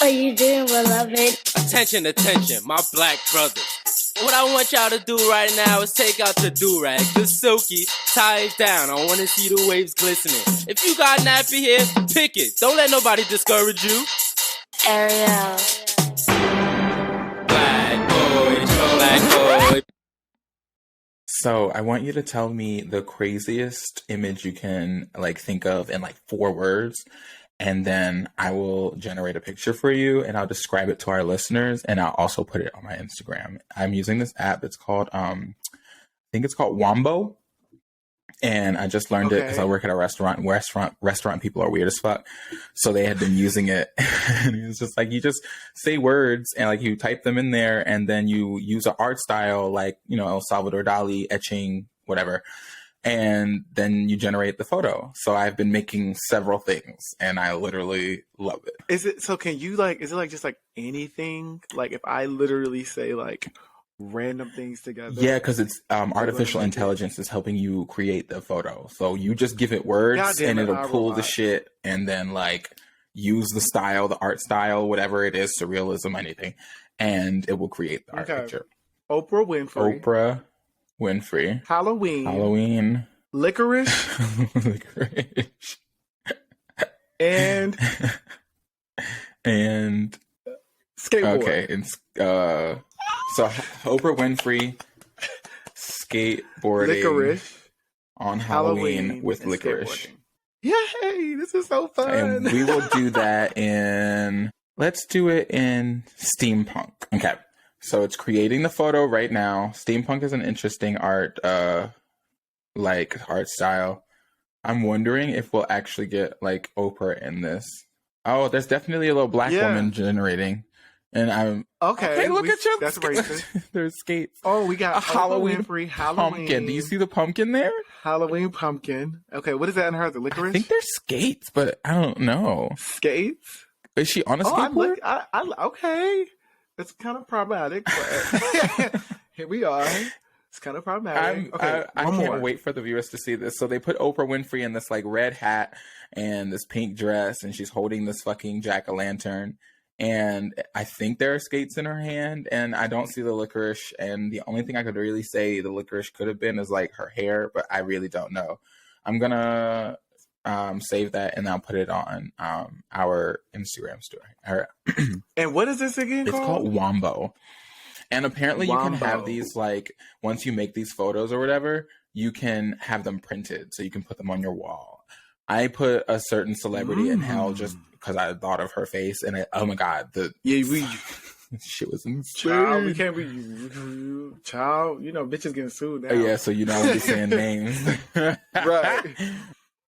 What are you doing, beloved? Attention, attention, my black brothers. What I want y'all to do right now is take out the do-rag, the silky, tie it down. I want to see the waves glistening. If you got nappy hair, pick it. Don't let nobody discourage you. Ariel. Black boy, black boy. So I want you to tell me the craziest image you can think of in 4 words, and then I will generate a picture for you and I'll describe it to our listeners, and I'll also put it on my Instagram. I'm using this app. It's called I think it's called Wombo. And I just learned it because I work at a restaurant. Restaurant people are weird as fuck. So they had been using it. And it's just you just say words and you type them in there, and then you use an art style Salvador Dali, etching, whatever. And then you generate the photo. So I've been making several things and I literally love it. Is it so? Can you is it just anything? If I literally say random things together? Yeah, because it's artificial intelligence is helping you create the photo. So you just give it words and it'll pull the shit and then use the style, the art style, whatever it is, surrealism, anything, and it will create the art picture. Oprah Winfrey. Halloween. Licorice. and skateboard. Okay, and so Oprah Winfrey skateboarding licorice on Halloween with licorice. Yay! This is so fun. And we will do that let's do it in steampunk. Okay. So it's creating the photo right now. Steampunk is an interesting art style. I'm wondering if we'll actually get Oprah in this. Oh, there's definitely a little black woman generating. And I'm okay. Look at you. That's racist. There's skates. Oh, we got a Halloween Halloween pumpkin. Do you see the pumpkin there? Halloween pumpkin. Okay, what is that in her? The licorice? I think they're skates, but I don't know. Skates? Is she on a skateboard? Okay, it's kind of problematic, but here we are. It's kind of problematic. I can't wait for the viewers to see this. So they put Oprah Winfrey in this red hat and this pink dress, and she's holding this fucking jack-o'-lantern. And I think there are skates in her hand, and I don't see the licorice. And the only thing I could really say the licorice could have been is her hair, but I really don't know. I'm gonna save that and I'll put it on our Instagram story. And what is this again? It's called Wombo. And apparently you can have these once you make these photos or whatever, you can have them printed so you can put them on your wall. I put a certain celebrity in hell just because I thought of her face, and oh my god, shit was insane. Child, we can't be child. Bitches getting sued now. Yeah, so I won't be saying names. Right.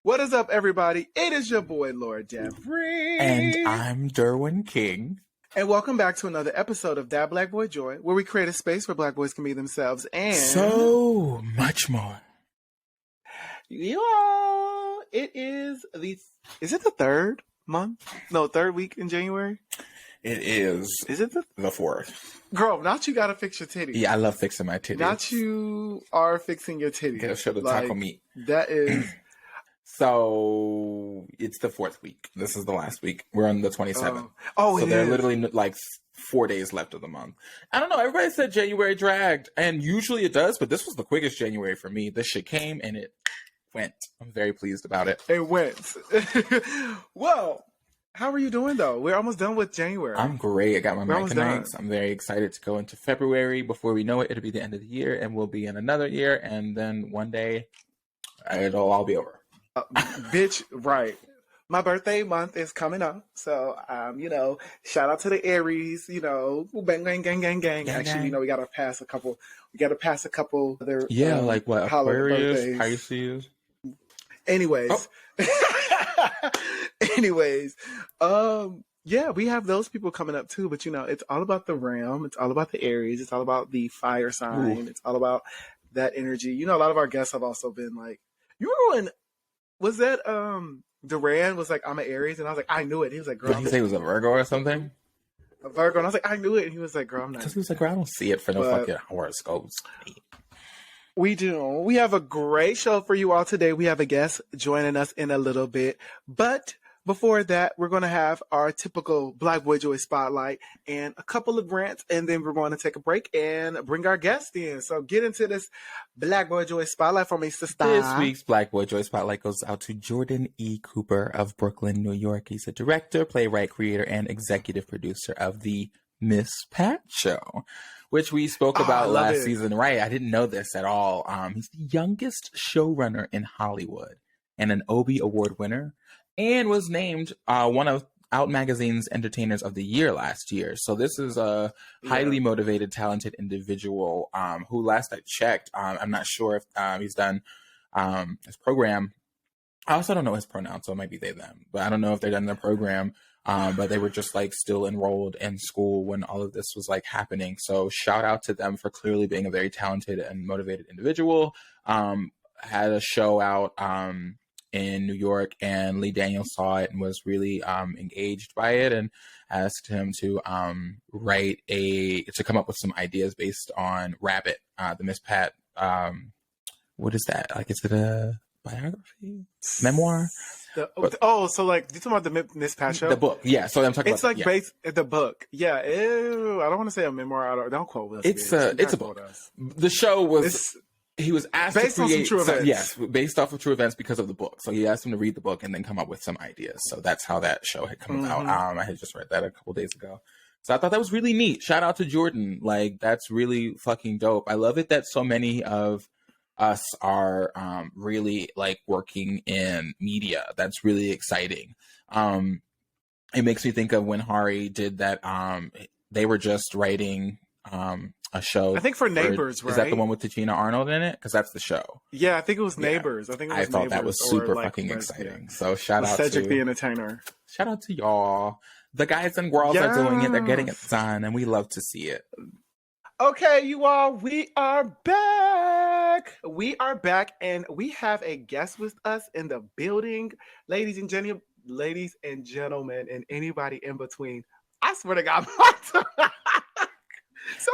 What is up, everybody? It is your boy Lord Jeffrey, and I'm Derwin King. And welcome back to another episode of That Black Boy Joy, where we create a space where black boys can be themselves and so much more. It is the third month? No, third week in January? It is. Is it the 4th? Girl, not you gotta fix your titties. Yeah, I love fixing my titties. Not you are fixing your titties. Gotta show the taco meat. That is... So, it's the 4th week. This is the last week. We're on the 27th. So there are literally 4 days left of the month. I don't know. Everybody said January dragged, and usually it does, but this was the quickest January for me. This shit came and it went. I'm very pleased about it. It went. Well, how are you doing though? We're almost done with January. I'm great. I got my Micanites. I'm very excited to go into February. Before we know it, it'll be the end of the year, and we'll be in another year, and then one day it'll all be over. Bitch, right. My birthday month is coming up, so shout out to the Aries. Bang, gang, gang, gang, gang. Actually, we gotta pass a couple. We gotta pass a couple. Other what? Aquarius, birthdays. Pisces. Anyways, we have those people coming up too. But it's all about the realm. It's all about the Aries. It's all about the fire sign. Ooh. It's all about that energy. A lot of our guests have also been you remember when was that Duran was I'm an Aries, and I was I knew it. He was girl. Did he say he was a Virgo or something? A Virgo, and I was I knew it. And he was girl, I'm not. Because he was girl, I don't see it for no fucking horoscopes. We do. We have a great show for you all today. We have a guest joining us in a little bit. But Before that, we're going to have our typical Black Boy Joy spotlight and a couple of rants, and then we're going to take a break and bring our guest in. So get into this Black Boy Joy spotlight for me, sister. This week's Black Boy Joy Spotlight goes out to Jordan E. Cooper of Brooklyn, New York. He's a director, playwright, creator, and executive producer of The Miss Pat Show, which we spoke about last season. Right, I didn't know this at all. He's the youngest showrunner in Hollywood and an Obie Award winner, and was named one of Out Magazine's Entertainers of the Year last year. So this is a highly motivated, talented individual who, last I checked, I'm not sure if he's done his program. I also don't know his pronouns, so it might be they, them. But I don't know if they're done their program, but they were just like still enrolled in school when all of this was like happening. So shout out to them for clearly being a very talented and motivated individual. Had a show out in New York, and Lee Daniels saw it and was really engaged by it and asked him to come up with some ideas based on Rabbit, the Miss Pat. What is that? Like, is it a biography? Memoir? So like, you talking about the Miss Pat Show? The book, yeah. So I'm talking it's about like based the book. Yeah. Ew, I don't want to say a memoir. Don't quote us. It's a book. The show was... He was asked based to create on some true events. Yes, based off of true events because of the book. So he asked him to read the book and then come up with some ideas. So that's how that show had come about. I had just read that a couple days ago. So I thought that was really neat. Shout out to Jordan. Like, that's really fucking dope. I love it that so many of us are really like working in media. That's really exciting. It makes me think of when Hari did that. They were just writing a show. I think for Neighbors, right? Is that the one with Tichina Arnold in it? Because that's the show. Yeah, I think it was Neighbors. I thought that was super fucking exciting. Yeah. So shout out Cedric to the Entertainer. Shout out to y'all. The guys and girls are doing it. They're getting it done, and we love to see it. Okay, you all, we are back. We are back, and we have a guest with us in the building, ladies and gentlemen, and anybody in between. I swear to God,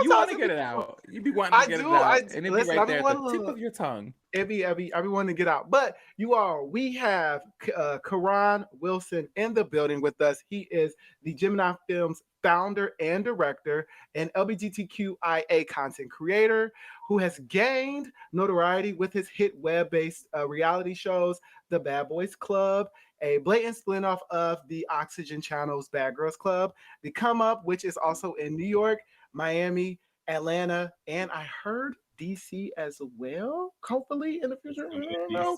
you want to get it out. You be wanting to get it out. And it'd be right there at the tip of your tongue. It'd be wanting to get out. But you all, we have Karan Wilson in the building with us. He is the Gemini Films founder and director and LGBTQIA content creator who has gained notoriety with his hit web-based reality shows, The Bad Boys Club, a blatant spin-off of the Oxygen Channel's Bad Girls Club, The Come Up, which is also in New York, Miami, Atlanta, and I heard DC as well, hopefully in the future. I don't know.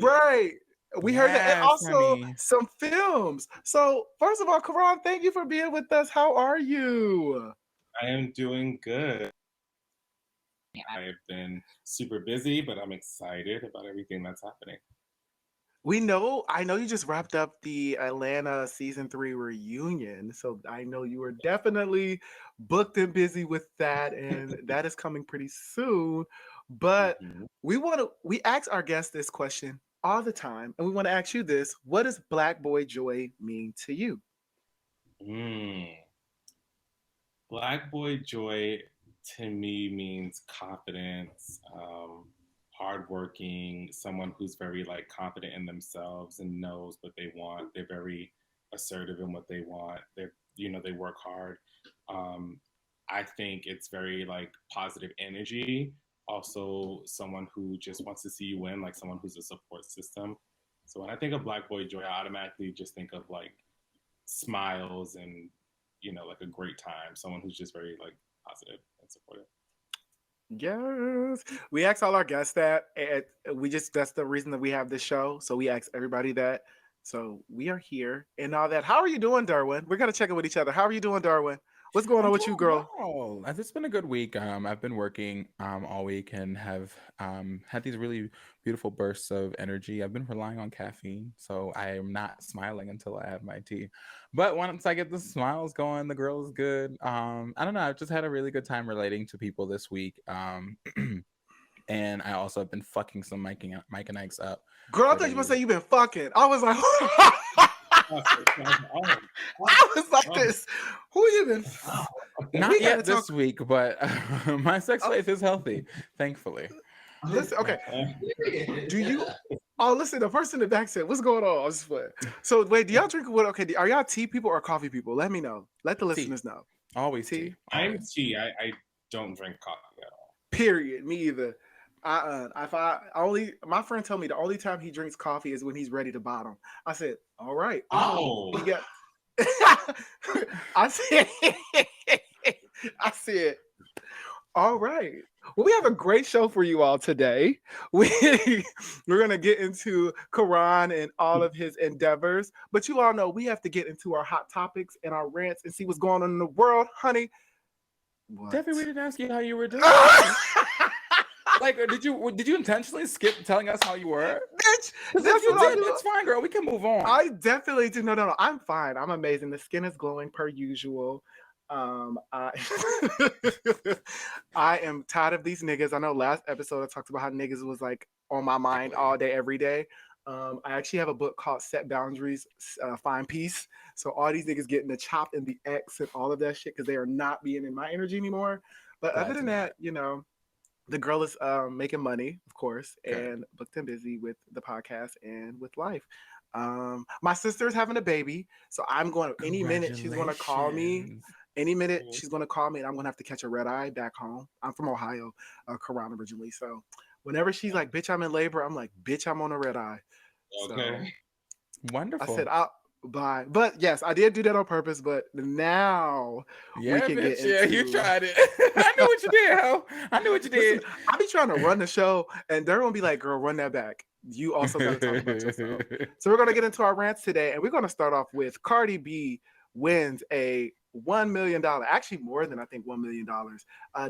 Right. We heard that, and also some films. So first of all, Karan, thank you for being with us. How are you? I am doing good. I've been super busy, but I'm excited about everything that's happening. I know you just wrapped up the Atlanta season 3 reunion, so I know you were definitely booked and busy with that, and that is coming pretty soon. But we ask our guests this question all the time, and we want to ask you this: what does Black Boy Joy mean to you? Black Boy Joy to me means confidence, hardworking, someone who's very like confident in themselves and knows what they want. They're very assertive in what they want. They work hard. I think it's very like positive energy. Also someone who just wants to see you win, like someone who's a support system. So when I think of Black Boy Joy, I automatically just think of like smiles and, like a great time. Someone who's just very like positive and supportive. Yes, we ask all our guests that, and that's the reason that we have this show. So we ask everybody that. So we are here and all that. How are you doing, Darwin? We're gonna check in with each other. How are you doing, Darwin? What's going on with you, girl? Well. It's been a good week. I've been working all week and have had these really beautiful bursts of energy. I've been relying on caffeine, so I am not smiling until I have my tea. But once I get the smiles going, the girl is good. I don't know. I've just had a really good time relating to people this week. And I also have been fucking some Mike and Ike's up. Girl, I thought you were going to say you've been fucking. I was like... I was like this. Who you been? Not yet this week, but my sex life is healthy, thankfully. Listen, okay. Do you? Oh, listen. The person in the back said, "What's going on?" I was just playing. So wait, do y'all drink what? Okay, are y'all tea people or coffee people? Let me know. Let the Tea. listeners know. Always Tea? tea. I'm Always. tea. I don't drink coffee at all. Period. Me either. If I only my friend told me the only time he drinks coffee is when he's ready to bottom. I said, all right. Oh, He got. I said, I said, all right. Well, we have a great show for you all today. We're gonna get into Karan and all of his endeavors, but you all know we have to get into our hot topics and our rants and see what's going on in the world, honey. What? Definitely, we didn't ask you how you were doing. Like, did you intentionally skip telling us how you were? Bitch, That's what I do. It's fine, girl. We can move on. I definitely do. No. I'm fine. I'm amazing. The skin is glowing per usual. I I am tired of these niggas. I know last episode I talked about how niggas was like on my mind all day, every day. I actually have a book called Set Boundaries, Find Peace. So all these niggas getting the chop and the X and all of that shit because they are not being in my energy anymore. But other than that, you know, the girl is making money, of course, and booked and busy with the podcast and with life. My sister is having a baby, so I'm going to any minute she's going to call me. Any minute she's going to call me, and I'm going to have to catch a red eye back home. I'm from Ohio, Karan originally, so whenever she's like, "Bitch, I'm in labor," I'm like, "Bitch, I'm on a red eye." okay. So wonderful. I said, bye. But yes, I did do that on purpose. But now we can get into... Yeah, you tried it. I knew what you did, Ho. I knew what you did. Listen, I be trying to run the show, and they're gonna be like, "Girl, run that back." You also got to talk about yourself. So we're gonna get into our rants today, and we're gonna start off with Cardi B wins a $1 million, actually more than I think $1 million,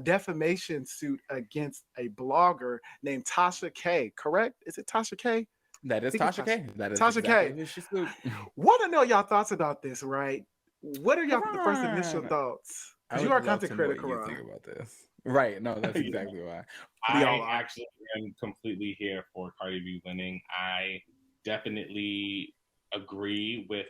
defamation suit against a blogger named Tasha K. Correct? Is it Tasha K? That is Tasha K. That is Tasha exactly K. who she sued. Want to know y'all thoughts about this, right? What are y'all the first initial thoughts? Because you are a content creator, What you Karan. think about this? Right? No, that's exactly why. I actually am completely here for Cardi B winning. I definitely agree with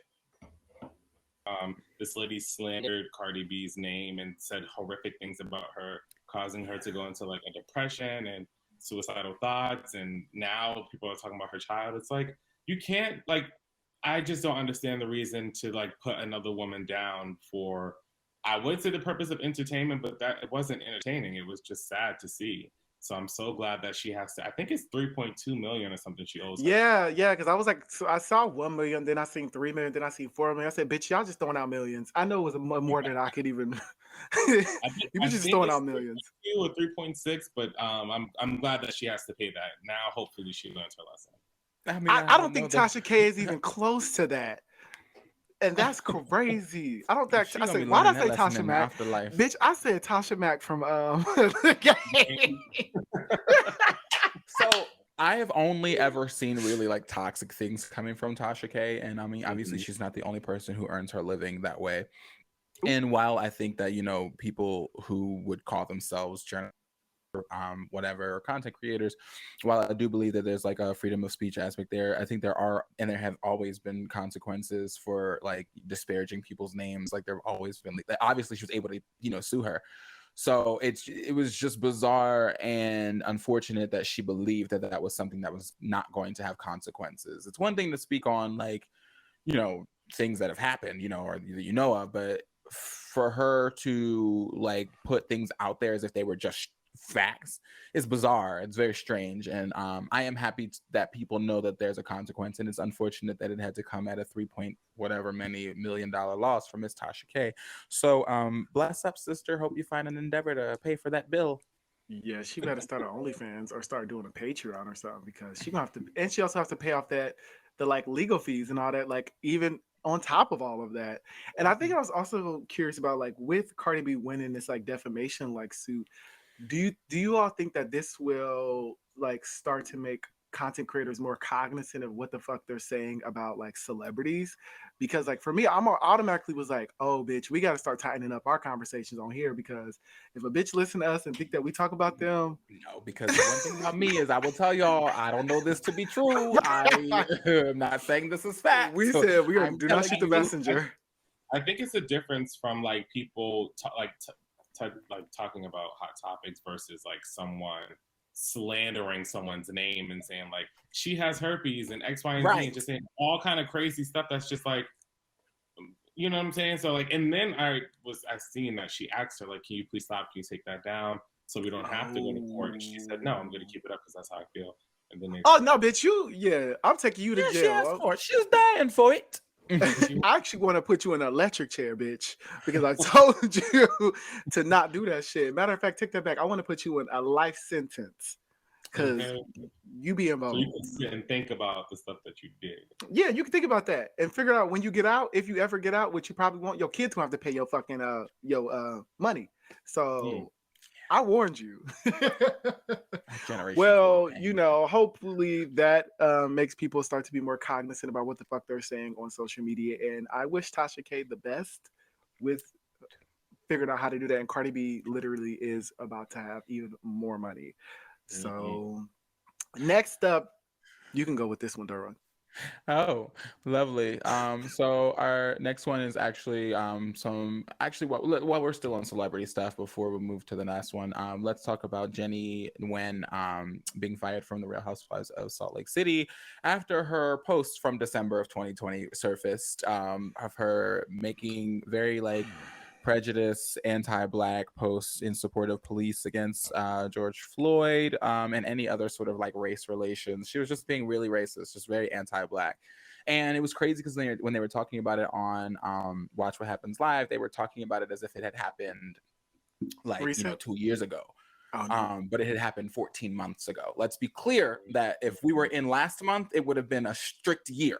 this lady slandered Cardi B's name and said horrific things about her, causing her to go into like a depression and suicidal thoughts. And now people are talking about her child. It's like, you can't, like, I just don't understand the reason to like put another woman down for, I would say the purpose of entertainment, but that it wasn't entertaining. It was just sad to see. So I'm so glad that she has to, I think it's 3.2 million or something she owes. Yeah, because I was like, so I saw 1 million, then I seen 3 million, then I seen 4 million. I said, bitch, y'all just throwing out millions. I know it was more than I could even. You be just throwing out millions. Or 3.6, but I'm glad that she has to pay that. Now, hopefully, she learns her lesson. I mean, I don't think Tasha K is even close to that. And that's crazy. I don't think I said, why did I say Tasha Mack? Bitch, I said Tasha Mack from the game. So I have only ever seen really like toxic things coming from Tasha K. And I mean, obviously she's not the only person who earns her living that way. And while I think that, you know, people who would call themselves journalists, whatever, or content creators, while I do believe that there's like a freedom of speech aspect there, I think there are, and there have always been consequences for like disparaging people's names. Like there have always been, like, obviously she was able to, you know, sue her. So it was just bizarre and unfortunate that she believed that that was something that was not going to have consequences. It's one thing to speak on like, you know, things that have happened, you know, or that you know of, but for her to like put things out there as if they were just facts is bizarre. It's very strange, and I am happy that people know that there's a consequence, and it's unfortunate that it had to come at a $3 million loss for Miss Tasha K. So bless up, sister. Hope you find an endeavor to pay for that bill. Yeah, she better start her OnlyFans or start doing a Patreon or something, because she gonna have to, and she also has to pay off the like legal fees and all that, like even on top of all of that. And I think I was also curious about like with Cardi B winning this like defamation like suit, do you all think that this will like start to make content creators more cognizant of what the fuck they're saying about like celebrities? Because like for me, I'm automatically was like, oh bitch, we got to start tightening up our conversations on here, because if a bitch listen to us and think that we talk about them, no, because the one thing about me is I will tell y'all, I don't know this to be true. I'm not saying this is fact. We said we do not shoot the messenger. I think it's a difference from like people like talking about hot topics versus like someone slandering someone's name and saying like she has herpes and X, Y, and Z, Right. and just saying all kind of crazy stuff that's just like, you know what I'm saying? So like, and then I seen that she asked her like, can you please stop? Can you take that down so we don't have to go to court? And she said, no, I'm going to keep it up because that's how I feel. And then Oh no, bitch! I'm taking you to Yeah, she jail. asked for it. She was dying for it. I actually want to put you in an electric chair, bitch, because I told you to not do that shit. Matter of fact, take that back. I want to put you in a life sentence because you be So involved. you can sit and think about the stuff that you did. Yeah, you can think about that and figure out when you get out, if you ever get out, which you probably want your kids to have to pay your fucking money. So I warned you. Well, hopefully that makes people start to be more cognizant about what the fuck they're saying on social media. And I wish Tasha K the best with figuring out how to do that. And Cardi B literally is about to have even more money. So next up, you can go with this one, Duran. Oh, lovely. So our next one is actually while we're still on celebrity stuff before we move to the next one, let's talk about Jenny Nguyen being fired from the Real Housewives of Salt Lake City after her post from December of 2020 surfaced of her making very like prejudice, anti-Black posts in support of police against George Floyd and any other sort of like race relations. She was just being really racist, just very anti-Black. And it was crazy because when they were talking about it on Watch What Happens Live, they were talking about it as if it had happened like, 2 years ago. Oh, no. But it had happened 14 months ago. Let's be clear that if we were in last month, it would have been a strict year.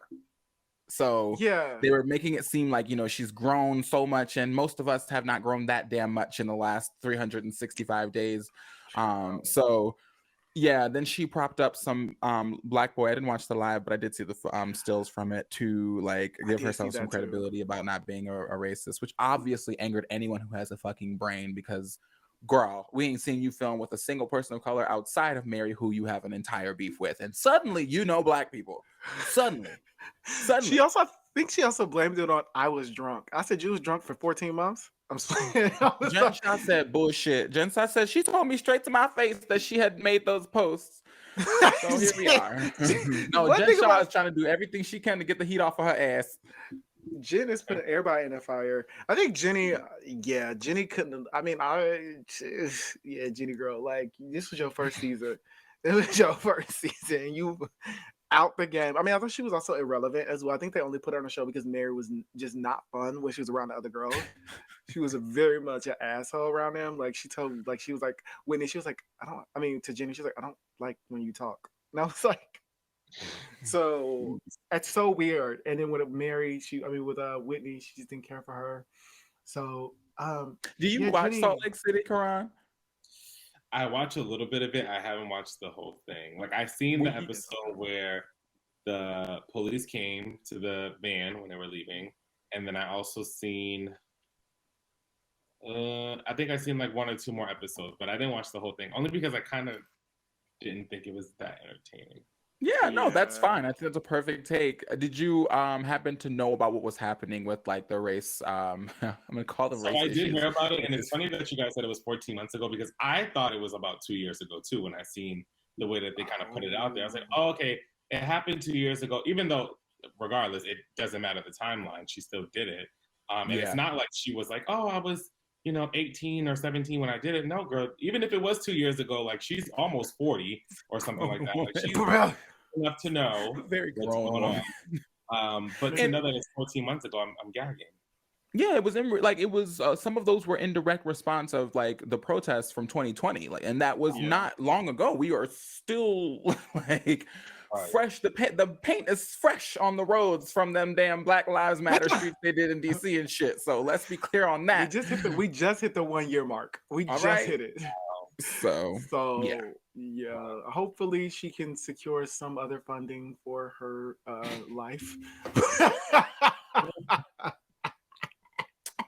So they were making it seem like, she's grown so much, and most of us have not grown that damn much in the last 365 days. So yeah, then she propped up some Black boy. I didn't watch the live, but I did see the stills from it to like give herself some credibility about not being a racist, which obviously angered anyone who has a fucking brain because, girl, we ain't seen you film with a single person of color outside of Mary, who you have an entire beef with, and suddenly Black people. Suddenly. I think she also blamed it on I was drunk. I said you was drunk for 14 months. I'm saying. Jen Shah said bullshit. Jen Shah said she told me straight to my face that she had made those posts. So here we are. No, Jen Shah is trying to do everything she can to get the heat off of her ass. Jen is putting everybody in a fire. I think Jenny, Jenny couldn't. I mean, Jenny girl, like this was your first season. It was your first season. You out the game. I mean, I thought she was also irrelevant as well. I think they only put her on the show because Mary was just not fun when she was around the other girls. She was very much an asshole around them. Like she was like Whitney. She was like, to Jenny, she was like, I don't like when you talk. And I was like, so it's so weird. And then with Mary, with Whitney, she just didn't care for her. So, do you watch Salt Lake City, Karan? I watch a little bit of it. I haven't watched the whole thing. Like I've seen the episode where the police came to the van when they were leaving, and then I also seen. I think I've seen like one or two more episodes, but I didn't watch the whole thing only because I kind of didn't think it was that entertaining. Yeah, no, that's fine. I think that's a perfect take. Did you happen to know about what was happening with like the race? I'm gonna call the race. I did hear about it, and it's funny that you guys said it was 14 months ago because I thought it was about 2 years ago too. When I seen the way that they kind of put it out there, I was like, oh, okay, it happened 2 years ago. Even though, regardless, it doesn't matter the timeline. She still did it, and it's not like she was like, oh, I was 18 or 17 when I did it. No, girl. Even if it was 2 years ago, like she's almost 40 or something like that. Like she's enough to know very what's going on. But to know that it's 14 months ago, I'm gagging. Yeah, it was some of those were in direct response of like the protests from 2020, like, and that was not long ago. We are still like fresh. The paint is fresh on the roads from them damn Black Lives Matter streets they did in DC and shit. So let's be clear on that. We just hit the 1 year mark. We hit it. So yeah. Hopefully she can secure some other funding for her life.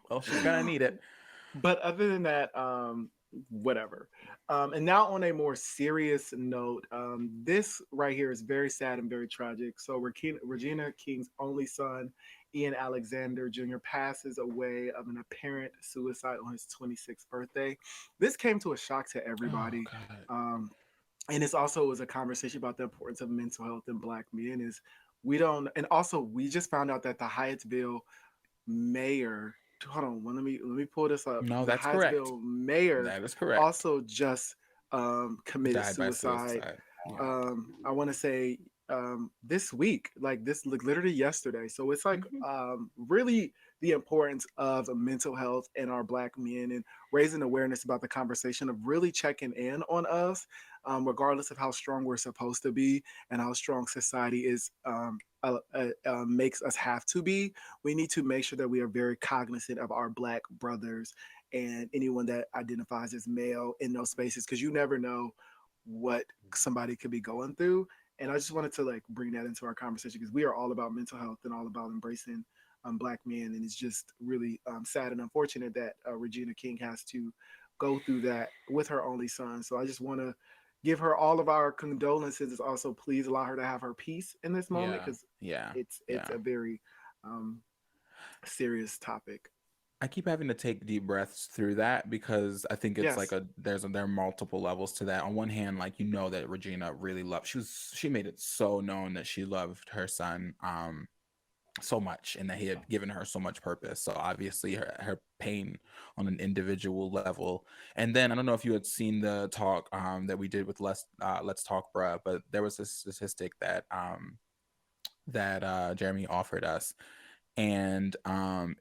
Well, she's gonna need it. But other than that, whatever. And now on a more serious note, this right here is very sad and very tragic. So Regina King's only son, Ian Alexander Jr., passes away of an apparent suicide on his 26th birthday. This came to a shock to everybody. and it's also was a conversation about the importance of mental health in Black men. Is we don't, and also we just found out that the Hyattsville mayor. Hold on, let me pull this up. No, The that's correct. Hyattsville mayor That is correct. also just committed Died by suicide. suicide. Yeah. I want to say this week, like this, like literally yesterday. So it's like Mhm. really the importance of mental health in our Black men and raising awareness about the conversation of really checking in on us, regardless of how strong we're supposed to be and how strong society is. Makes us have to be. We need to make sure that we are very cognizant of our Black brothers and anyone that identifies as male in those spaces, because you never know what somebody could be going through. And I just wanted to like bring that into our conversation because we are all about mental health and all about embracing Black men. And it's just really sad and unfortunate that Regina King has to go through that with her only son. So I just want to give her all of our condolences. Also, please allow her to have her peace in this moment Yeah. because Yeah. it's Yeah. a very um, serious topic. I keep having to take deep breaths through that because I think it's like Yes. there are multiple levels to that. On one hand, like you know that Regina really loved she made it so known that she loved her son so much and that he had given her so much purpose. So obviously her pain on an individual level. And then I don't know if you had seen the talk that we did with Let's Talk Bruh, but there was this statistic that Jeremy offered us, and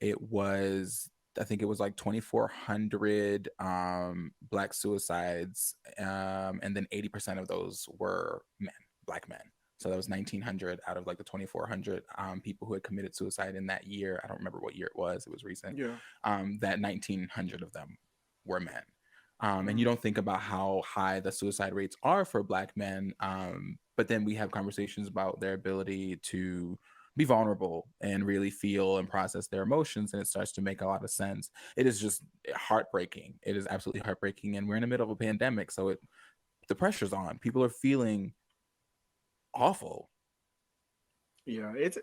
it was, I think it was like 2,400 Black suicides, and then 80% of those were men, Black men. So that was 1,900 out of like the 2,400 people who had committed suicide in that year. I don't remember what year it was recent. Yeah. That 1,900 of them were men. And you Mhm. don't think about how high the suicide rates are for Black men, but then we have conversations about their ability to be vulnerable and really feel and process their emotions, and it starts to make a lot of sense. It is just heartbreaking. It is absolutely heartbreaking, and we're in the middle of a pandemic, so the pressure's on. People are feeling awful. Yeah, it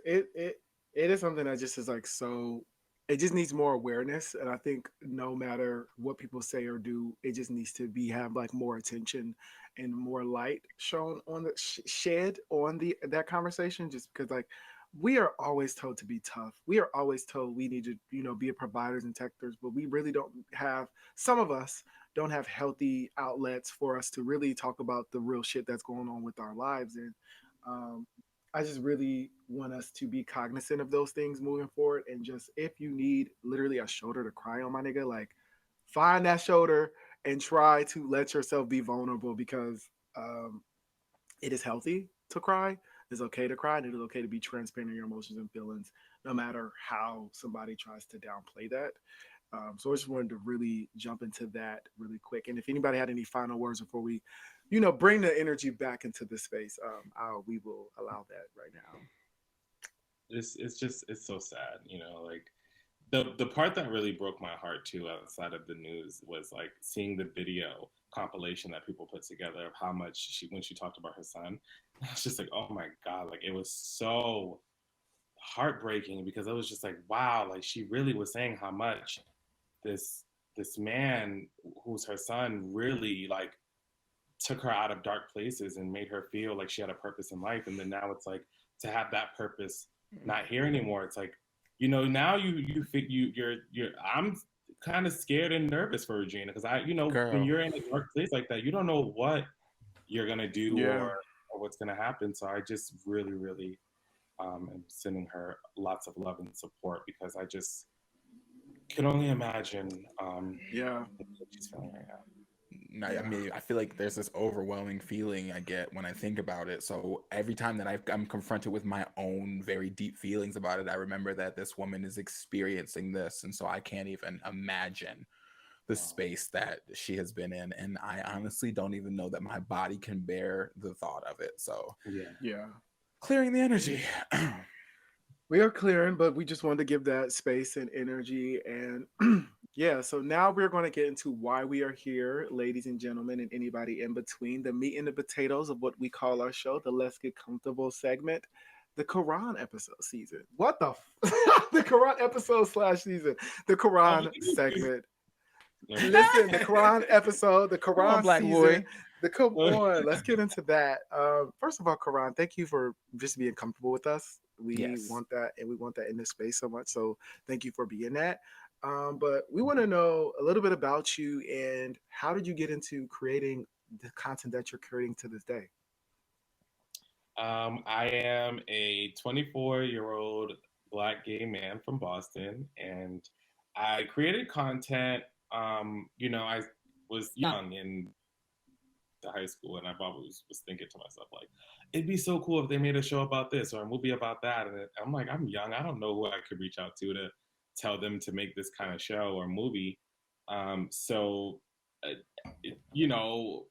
is something that just is like so. It just needs more awareness, and I think no matter what people say or do, it just needs to be have like more attention and more light shown on the shed on the that conversation. Just because like we are always told to be tough, we are always told we need to be a providers and protectors, but we really don't have. Some of us don't have healthy outlets for us to really talk about the real shit that's going on with our lives and. Um, I just really want us to be cognizant of those things moving forward. And just if you need literally a shoulder to cry on, my nigga, like find that shoulder and try to let yourself be vulnerable because um, it is healthy to cry. It's okay to cry, and it is okay to be transparent in your emotions and feelings, no matter how somebody tries to downplay that. So I just wanted to really jump into that really quick. And if anybody had any final words before we, bring the energy back into this space, we will allow that right now. It's so sad, like the part that really broke my heart too outside of the news was like seeing the video compilation that people put together of how much when she talked about her son. It's just like, oh my God, like it was so heartbreaking because it was just like, wow, like she really was saying how much this this man who's her son really like took her out of dark places and made her feel like she had a purpose in life. And then now it's like to have that purpose not here anymore. It's like, now you're I'm kind of scared and nervous for Regina because when Girl. you're in a dark place like that, you don't know what you're gonna do Yeah. or what's gonna happen. So I just really, really am sending her lots of love and support because I just can only imagine Yeah. what she's feeling right now. I Yeah. mean, I feel like there's this overwhelming feeling I get when I think about it. So every time that I'm confronted with my own very deep feelings about it, I remember that this woman is experiencing this. And so I can't even imagine the Wow. space that she has been in. And I honestly don't even know that my body can bear the thought of it. So Yeah. Yeah. clearing the energy. We are clearing, but we just wanted to give that space and energy. And yeah, so now we're going to get into why we are here, ladies and gentlemen, and anybody in between, the meat and the potatoes of what we call our show, the Let's Get Comfortable segment, the Quran episode season. What the? The Quran episode / season, the Quran segment. Listen, the Quran episode, the Come on, Quran Black season, boy. Come on, let's get into that. First of all, Karan, thank you for just being comfortable with us. We Yes. want that, and we want that in this space so much. So thank you for being that. But we want to know a little bit about you and how did you get into creating the content that you're creating to this day? I am a 24-year-old Black gay man from Boston, and I created content. I was young in the high school, and I always was thinking to myself, like, it'd be so cool if they made a show about this or a movie about that. And I'm like, I'm young. I don't know who I could reach out to tell them to make this kind of show or movie. So, uh,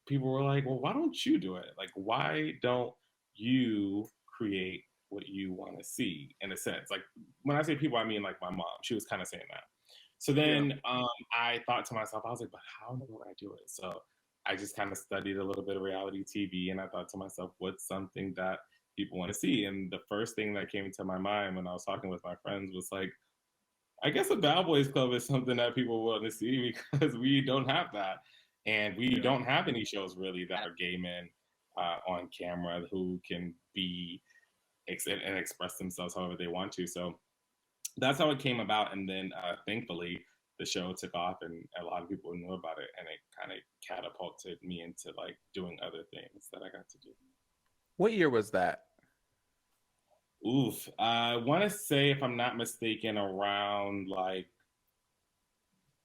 people were like, well, why don't you do it? Like, why don't you create what you want to see in a sense? Like, when I say people, I mean like my mom. She was kind of saying that. So Yeah. then I thought to myself, I was like, but how do I do it? So I just kind of studied a little bit of reality TV, and I thought to myself, what's something that people want to see? And the first thing that came to my mind when I was talking with my friends was like, I guess a Bad Boys Club is something that people want to see because we don't have that. And we Yeah. don't have any shows really that are gay men on camera who can be and express themselves however they want to. So that's how it came about. And then thankfully, the show took off and a lot of people knew about it. And it kind of catapulted me into like doing other things that I got to do. What year was that? Oof. I want to say, if I'm not mistaken, around like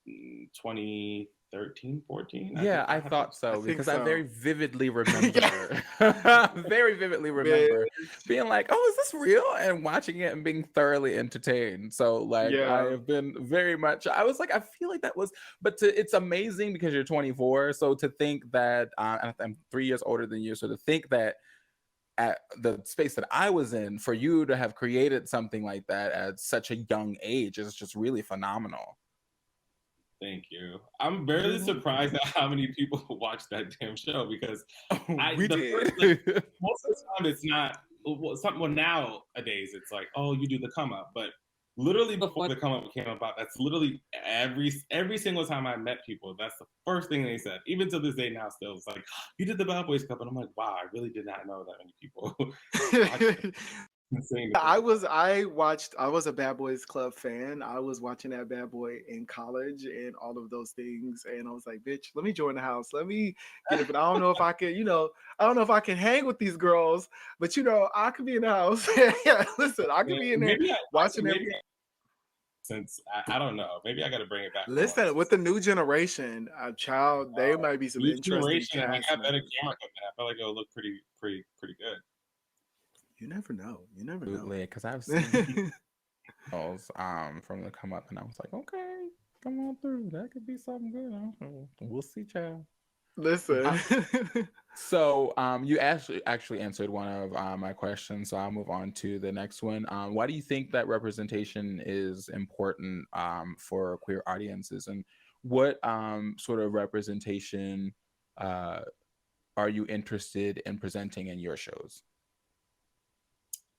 2013, 14. Yeah, I thought so think because I so. very vividly remember, Yeah. very vividly remember being like, "Oh, is this real?" and watching it and being thoroughly entertained. So, like, Yeah. I have been very much. I was like, I feel like that was, but it's amazing because you're 24. So to think that I'm 3 years older than you, so to think that at the space that I was in, for you to have created something like that at such a young age is just really phenomenal. Thank you. I'm barely surprised at how many people watch that damn show because We the did. first, like, most of the time it's not. Well, nowadays it's like, oh, you do the come up, but literally before the come up came about, that's literally every single time I met people, that's the first thing they said. Even to this day now, still, it's like, you did the Bad Boys Club, and I'm like, wow, I really did not know that many people. Insane. I was a Bad Boys Club fan. I was watching that Bad Boy in college and all of those things. And I was like, bitch, let me join the house. Let me get it. But I don't know if I can, I don't know if I can hang with these girls, but I could be in the house. Yeah, listen, I could be in there watching them. Since I don't know, maybe I got to bring it back. Listen, with the new generation, they might be some new interesting. Generation, and I got better camera equipment. I feel like it'll look pretty good. You never know. You never know. Because I've seen those from the come up, and I was like, okay, come on through. That could be something good. We'll see, child. Listen. So you actually answered one of my questions, so I'll move on to the next one. Why do you think that representation is important for queer audiences, and what sort of representation are you interested in presenting in your shows?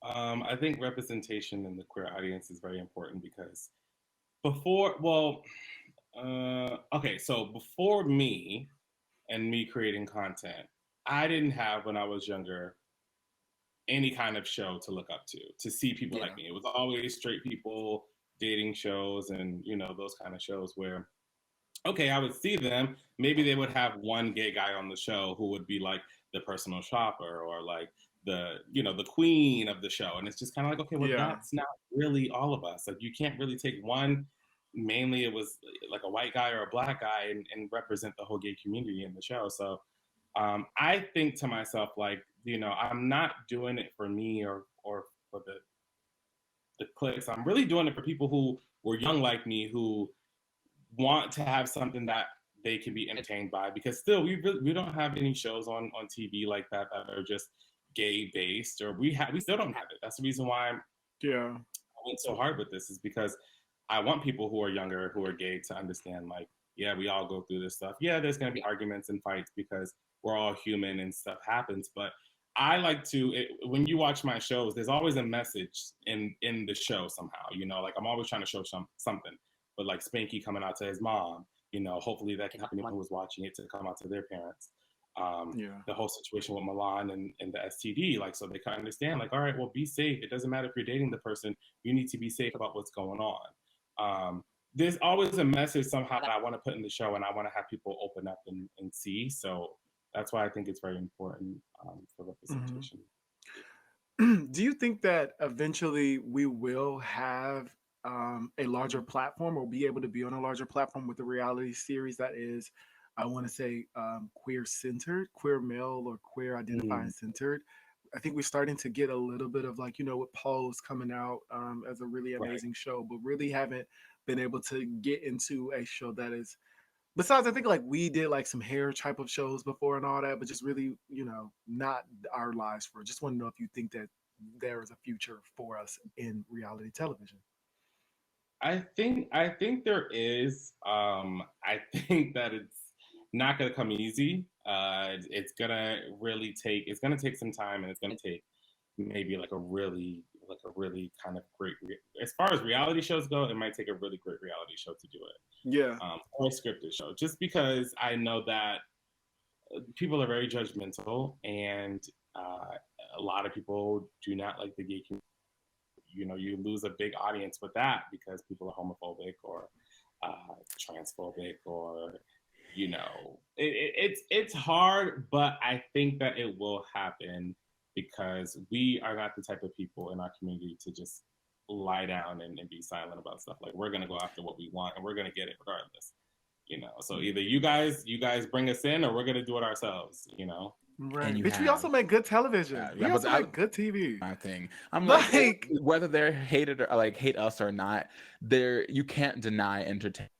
I think representation in the queer audience is very important because so before me and me creating content, I didn't have, when I was younger, any kind of show to look up to see people like me. It was always straight people, dating shows, and those kind of shows where, okay, I would see them. Maybe they would have one gay guy on the show who would be like the personal shopper or like the queen of the show. And it's just kind of like, okay, well, that's not really all of us. Like, you can't really take one. Mainly it was like a white guy or a black guy and represent the whole gay community in the show. So I think to myself, like, I'm not doing it for me or for the clicks. I'm really doing it for people who were young like me, who want to have something that they can be entertained by, because still we don't have any shows on TV like that are just gay based, or we still don't have it. That's the reason why I went so hard with this, is because I want people who are younger, who are gay, to understand, like, yeah, we all go through this stuff. Yeah, there's going to be arguments and fights because we're all human and stuff happens. But I like when you watch my shows, there's always a message in the show somehow, like I'm always trying to show something. But like Spanky coming out to his mom, hopefully that can help anyone who was watching it to come out to their parents. Yeah. The whole situation with Milan and the STD, like, so they kind of understand, like, all right, well, be safe. It doesn't matter if you're dating the person, you need to be safe about what's going on. There's always a message somehow that I want to put in the show, and I want to have people open up and see. So that's why I think it's very important for representation. Do you think that eventually we will have a larger platform, or be able to be on a larger platform with a reality series that is, I want to say, queer centered, queer male or queer identifying Mm, centered? I think we're starting to get a little bit of, like, with Pose coming out as a really right. amazing show, but really haven't been able to get into a show that is, besides, I think, like, we did like some hair type of shows before and all that, but just really, not our lives for. Just want to know if you think that there is a future for us in reality television. I think there is. I think that it's not gonna come easy. It's gonna really take. It's gonna take some time, and it's gonna take maybe like a really kind of great. As far as reality shows go, it might take a really great reality show to do it, Yeah. or a scripted show. Just because I know that people are very judgmental, and uh, a lot of people do not like the gay community. You lose a big audience with that because people are homophobic or transphobic, or it's hard, but I think that it will happen because we are not the type of people in our community to just lie down and be silent about stuff. Like, we're gonna go after what we want, and we're gonna get it regardless. So either you guys bring us in, or we're gonna do it ourselves. And Right. you Bitch, we also have, make good television. yeah, We but also make good TV. my thing. I'm like, Like, whether they're hated or like hate us or not, there you can't deny entertainment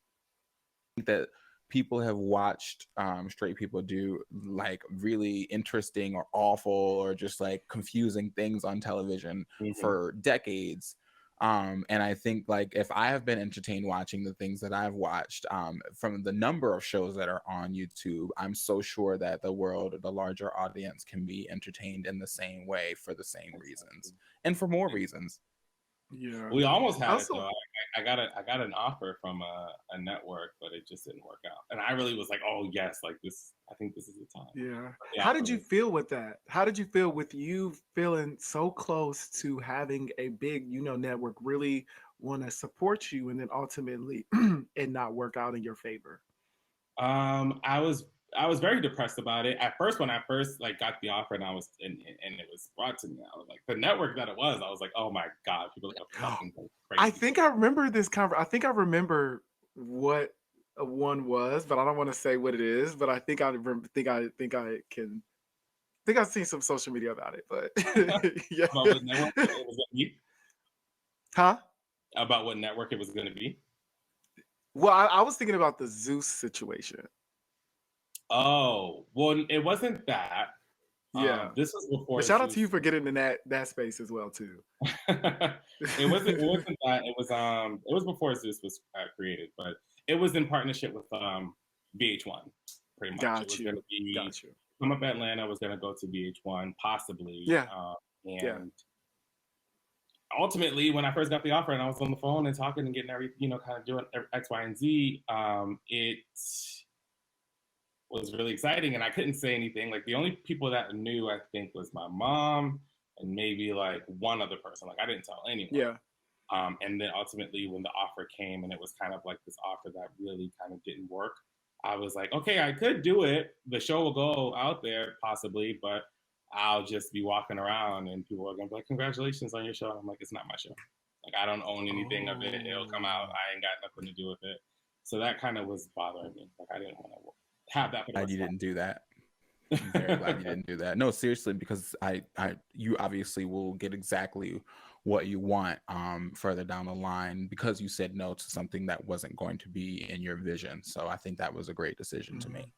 that people have watched straight people do like really interesting or awful or just like confusing things on television Hmm. for decades. And I think, like, if I have been entertained watching the things that I've watched, from the number of shows that are on YouTube, I'm so sure that the world or the larger audience can be entertained in the same way for the same reasons Exactly. and for more reasons. yeah. We almost had it Also, though. I got an offer from a network, but it just didn't work out. And I really was like, oh yes, like this. I think this is the time. yeah. But the How offer did you was feel with that? How did you feel with you feeling so close to having a big, network really want to support you, and then ultimately it not work out in your favor? I was very depressed about it at first. When I first like got the offer, and it was brought to me, I was like, the network that it was, I was like, oh my god, people are fucking go I crazy think for I remember this I think I remember what a one was, but I don't want to say what it is. But I think I remember, think I've seen some social media about it. But it. yeah, About what network it was going to be. huh? About what network it was going to be. Well, I was thinking about the Zeus situation. Oh, well, it wasn't that. Yeah, This was but before shout out to you Zeus. for getting in that space as well too. It wasn't that. It was before Zeus was created, but it was in partnership with VH1, pretty much. It Got was going you, to be got you. come up Atlanta, was going to go to VH1, possibly, Yeah, yeah. and ultimately, when I first got the offer and I was on the phone and talking and getting everything, kind of doing X, Y, and Z, it was really exciting, and I couldn't say anything. Like, the only people that knew, I think, was my mom and maybe like one other person. Like, I didn't tell anyone. Yeah. And then ultimately, when the offer came, and it was kind of like this offer that really kind of didn't work, I was like, okay, I could do it. The show will go out there possibly, but I'll just be walking around, and people are gonna be like, "Congratulations on your show." And I'm like, "It's not my show. Like, I don't own anything of it. It'll come out. Oh. I ain't got nothing to do with it." So that kind of was bothering me. Like, I didn't want to have that for the Glad rest you of didn't do that. I'm very glad you didn't do that. No, seriously, because you obviously will get exactly what you want further down the line because you said no to something that wasn't going to be in your vision. So I think that was a great decision to Mhm. make.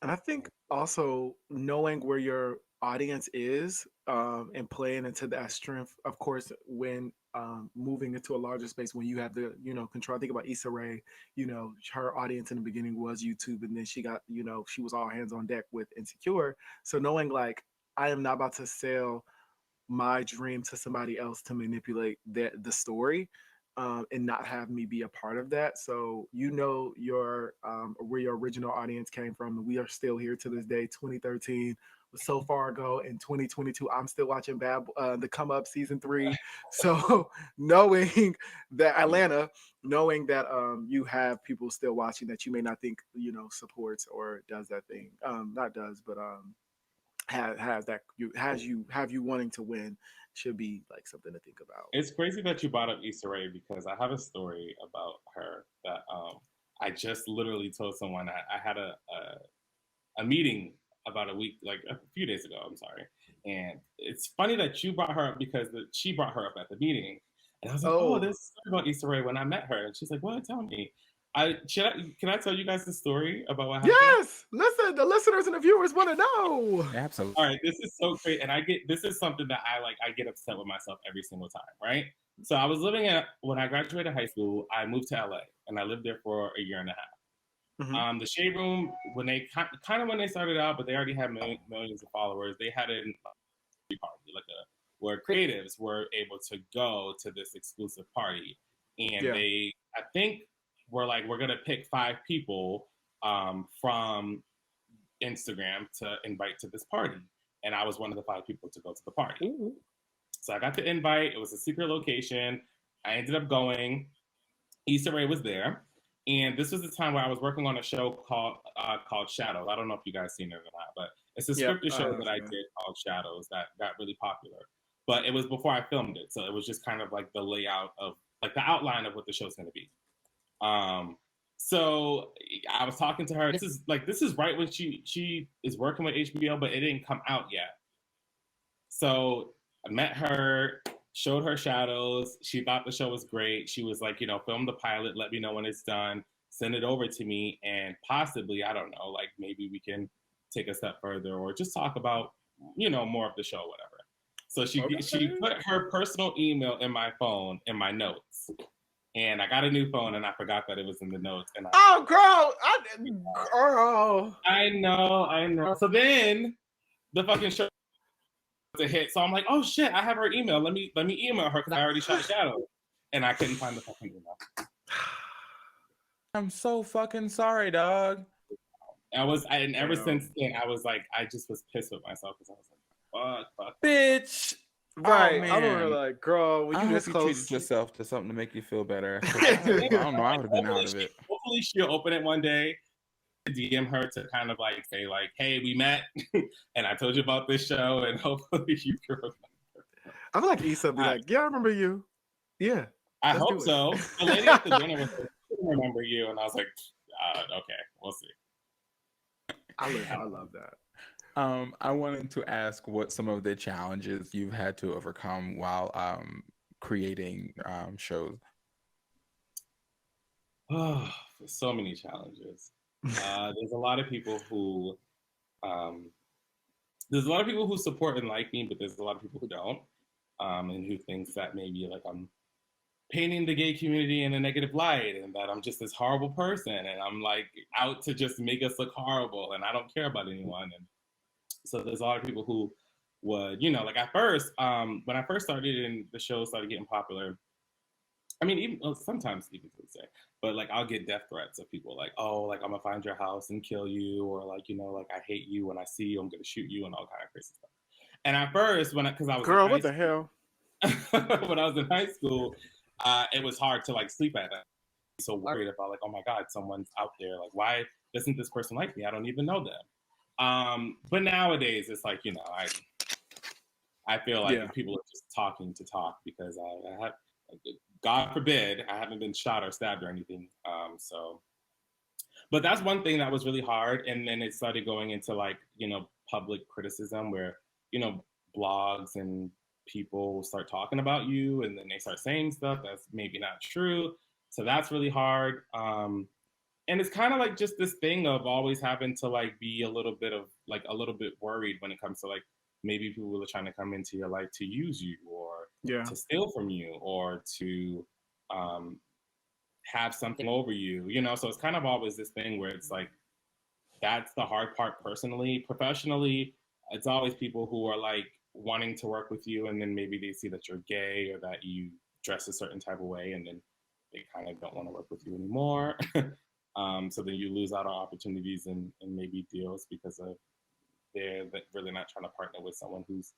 And I think also knowing where your audience is, and playing into that strength, of course, when moving into a larger space, when you have the control. I think about Issa Rae. Her audience in the beginning was YouTube, and then she got she was all hands on deck with Insecure. So knowing, like, I am not about to sell my dream to somebody else to manipulate the story. and not have me be a part of that. So you know where your original audience came from, and we are still here to this day. 2013 was so far ago. In 2022, I'm still watching the Come Up season 3. So knowing that Atlanta, knowing that you have people still watching that you may not think supports or does that thing, not does, but has that have you wanting to win should be like something to think about. It's crazy that you brought up Issa Rae because I have a story about her that I just literally told someone. I had a meeting about a week, like a few days ago. I'm sorry, and it's funny that you brought her up because she brought her up at the meeting, and I was like, "Oh, this is about Issa Rae when I met her," and she's like, "What? Tell me." Can I tell you guys the story about what happened? Yes, listen, the listeners and the viewers want to know. Absolutely. All right, this is so great, and this is something that I get upset with myself every single time, right? So I was when I graduated high school, I moved to LA, and I lived there for a year and a half. Mm-hmm. The Shade Room, when they when they started out, but they already had millions of followers, they had an party, where creatives were able to go to this exclusive party, and they, I think, were like, we're gonna pick 5 people from Instagram to invite to this party, and I was one of the 5 people to go to the party. Ooh. So I got the invite. It was a secret location. I ended up going. Issa Rae was there, and this was the time where I was working on a show called Shadows. I don't know if you guys seen it or not, but it's a scripted show that I did called Shadows that got really popular. But it was before I filmed it, so it was just kind of like the layout of like the outline of what the show's going to be. So I was talking to her. This is right when she is working with HBO, but it didn't come out yet. So I met her, showed her Shadows. She thought the show was great. She was like, film the pilot, let me know when it's done, send it over to me, and possibly, I don't know, like maybe we can take a step further or just talk about, more of the show, whatever. So she put her personal email in my phone, in my notes. And I got a new phone, and I forgot that it was in the notes. And girl, I know. So then the fucking show was a hit. So I'm like, oh shit, I have her email. Let me email her because I already shot Shadow, and I couldn't find the fucking email. I'm so fucking sorry, dog. And ever since then, I was like, I just was pissed with myself because I was like, fuck, bitch. Right. Oh, I remember, like, girl, when you this close, treated yourself to something to make you feel better. I don't know. I would have been out of it. Hopefully, she'll open it one day. DM her to kind of like say like, hey, we met, and I told you about this show, and hopefully you can remember. I feel like Issa be like, yeah, I remember you. Yeah. I hope so. The lady at the dinner was like, I remember you, and I was like, okay, we'll see. I love that. I wanted to ask what some of the challenges you've had to overcome while creating shows. Oh, so many challenges. There's a lot of people who support and like me, but there's a lot of people who don't, and who thinks that maybe like I'm painting the gay community in a negative light and that I'm just this horrible person and I'm like out to just make us look horrible and I don't care about anyone. And so there's a lot of people who would, like at first, when I first started and the show started getting popular, I mean, even sometimes people would say, but like I'll get death threats of people like, oh, like I'm gonna find your house and kill you, or like, like I hate you, when I see you, I'm gonna shoot you, and all kind of crazy stuff. And at first, because I was girl, what the hell? When I was in high school, it was hard to like sleep at night. So worried about like, oh my God, someone's out there. Like, why doesn't this person like me? I don't even know them. But nowadays, it's like, I feel like people are just talking to talk because I have. God forbid, I haven't been shot or stabbed or anything. But that's one thing that was really hard. And then it started going into like, public criticism where, blogs and people start talking about you and then they start saying stuff that's maybe not true. So that's really hard. And it's kind of like just this thing of always having to like be a little bit worried when it comes to like, maybe people are trying to come into your life to use you or to steal from you or to have something over you, so it's kind of always this thing where it's like, that's the hard part personally. Professionally, it's always people who are like wanting to work with you and then maybe they see that you're gay or that you dress a certain type of way, and then they kind of don't want to work with you anymore. So then you lose out on opportunities and maybe deals because of they're really not trying to partner with someone who's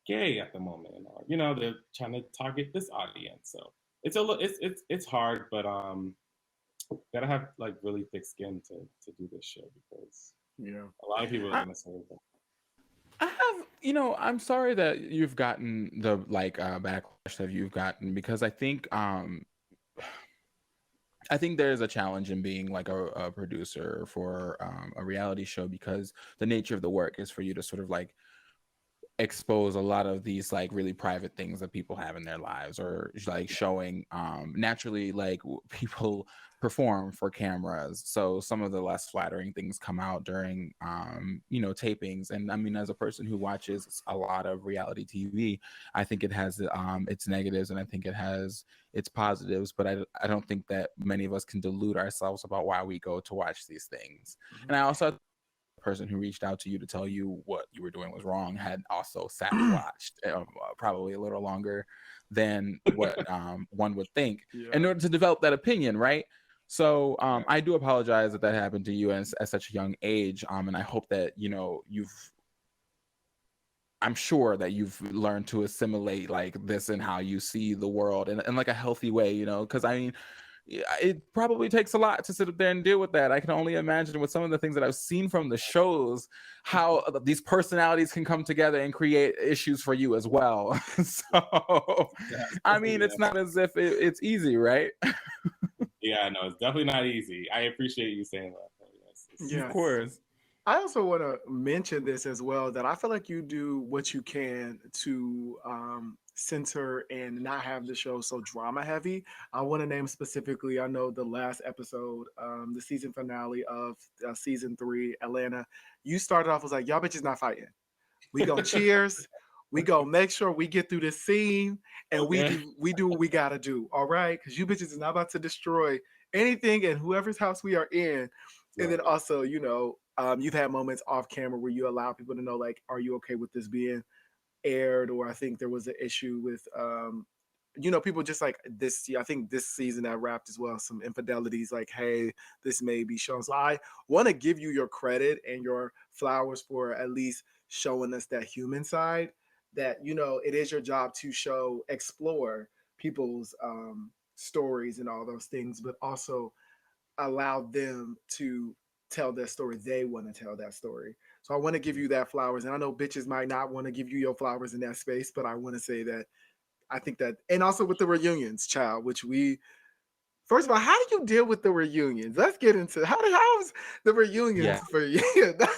gay at the moment, or they're trying to target this audience. So it's hard, but gotta have like really thick skin to do this show, because a lot of people are gonna say that. I have, I'm sorry that you've gotten the backlash that you've gotten, because I think there's a challenge in being like a producer for a reality show, because the nature of the work is for you to sort of like expose a lot of these like really private things that people have in their lives, or like showing naturally like people perform for cameras, so some of the less flattering things come out during tapings. And I mean, as a person who watches a lot of reality TV, I think it has its negatives, and I think it has its positives, but I don't think that many of us can delude ourselves about why we go to watch these things. And I also, person who reached out to you to tell you what you were doing was wrong, had also sat and watched probably a little longer than what one would think in order to develop that opinion, right? So I do apologize that happened to you at such a young age, and I hope that I'm sure that you've learned to assimilate like this and how you see the world in like a healthy way, because I mean, it probably takes a lot to sit up there and deal with that. I can only imagine with some of the things that I've seen from the shows, how these personalities can come together and create issues for you as well. So, I mean, it's not as if it's easy, right? Yeah, no, it's definitely not easy. I appreciate you saying that. Yes. Of course. I also want to mention this as well, that I feel like you do what you can to censor and not have the show so drama heavy. I want to name specifically, I know the last episode, the season finale of season 3, Atlanta, you started off was like, y'all bitches not fighting. We gonna cheers. We gonna make sure we get through this scene, and we do what we gotta do. All right, because you bitches is not about to destroy anything in whoever's house we are in. And then also, you've had moments off camera where you allow people to know, like, are you okay with this being aired? Or I think there was an issue with, people just like this. I think this season that wrapped as well, some infidelities, like, hey, this may be shown. So I want to give you your credit and your flowers for at least showing us that human side, that, it is your job to explore people's stories and all those things, but also allow them to tell their story. They want to tell that story. So I want to give you that flowers. And I know bitches might not want to give you your flowers in that space, but I want to say that I think that, and also with the reunions, child, which first of all, how do you deal with the reunions? Let's get into how's the reunions for you?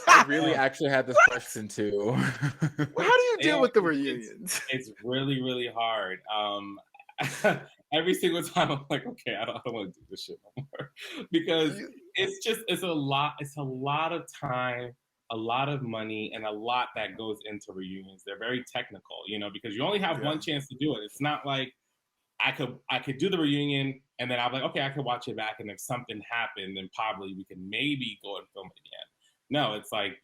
I really actually had this question too. How do you deal with the reunions? It's really, really hard. Every single time I'm like, okay, I don't want to do this shit no more, because it's a lot of time, a lot of money, and a lot that goes into reunions. They're very technical, because you only have one chance to do it. It's not like I could do the reunion and then I'm like, okay, I could watch it back, and if something happened, then probably we can maybe go and film it again. No, it's like,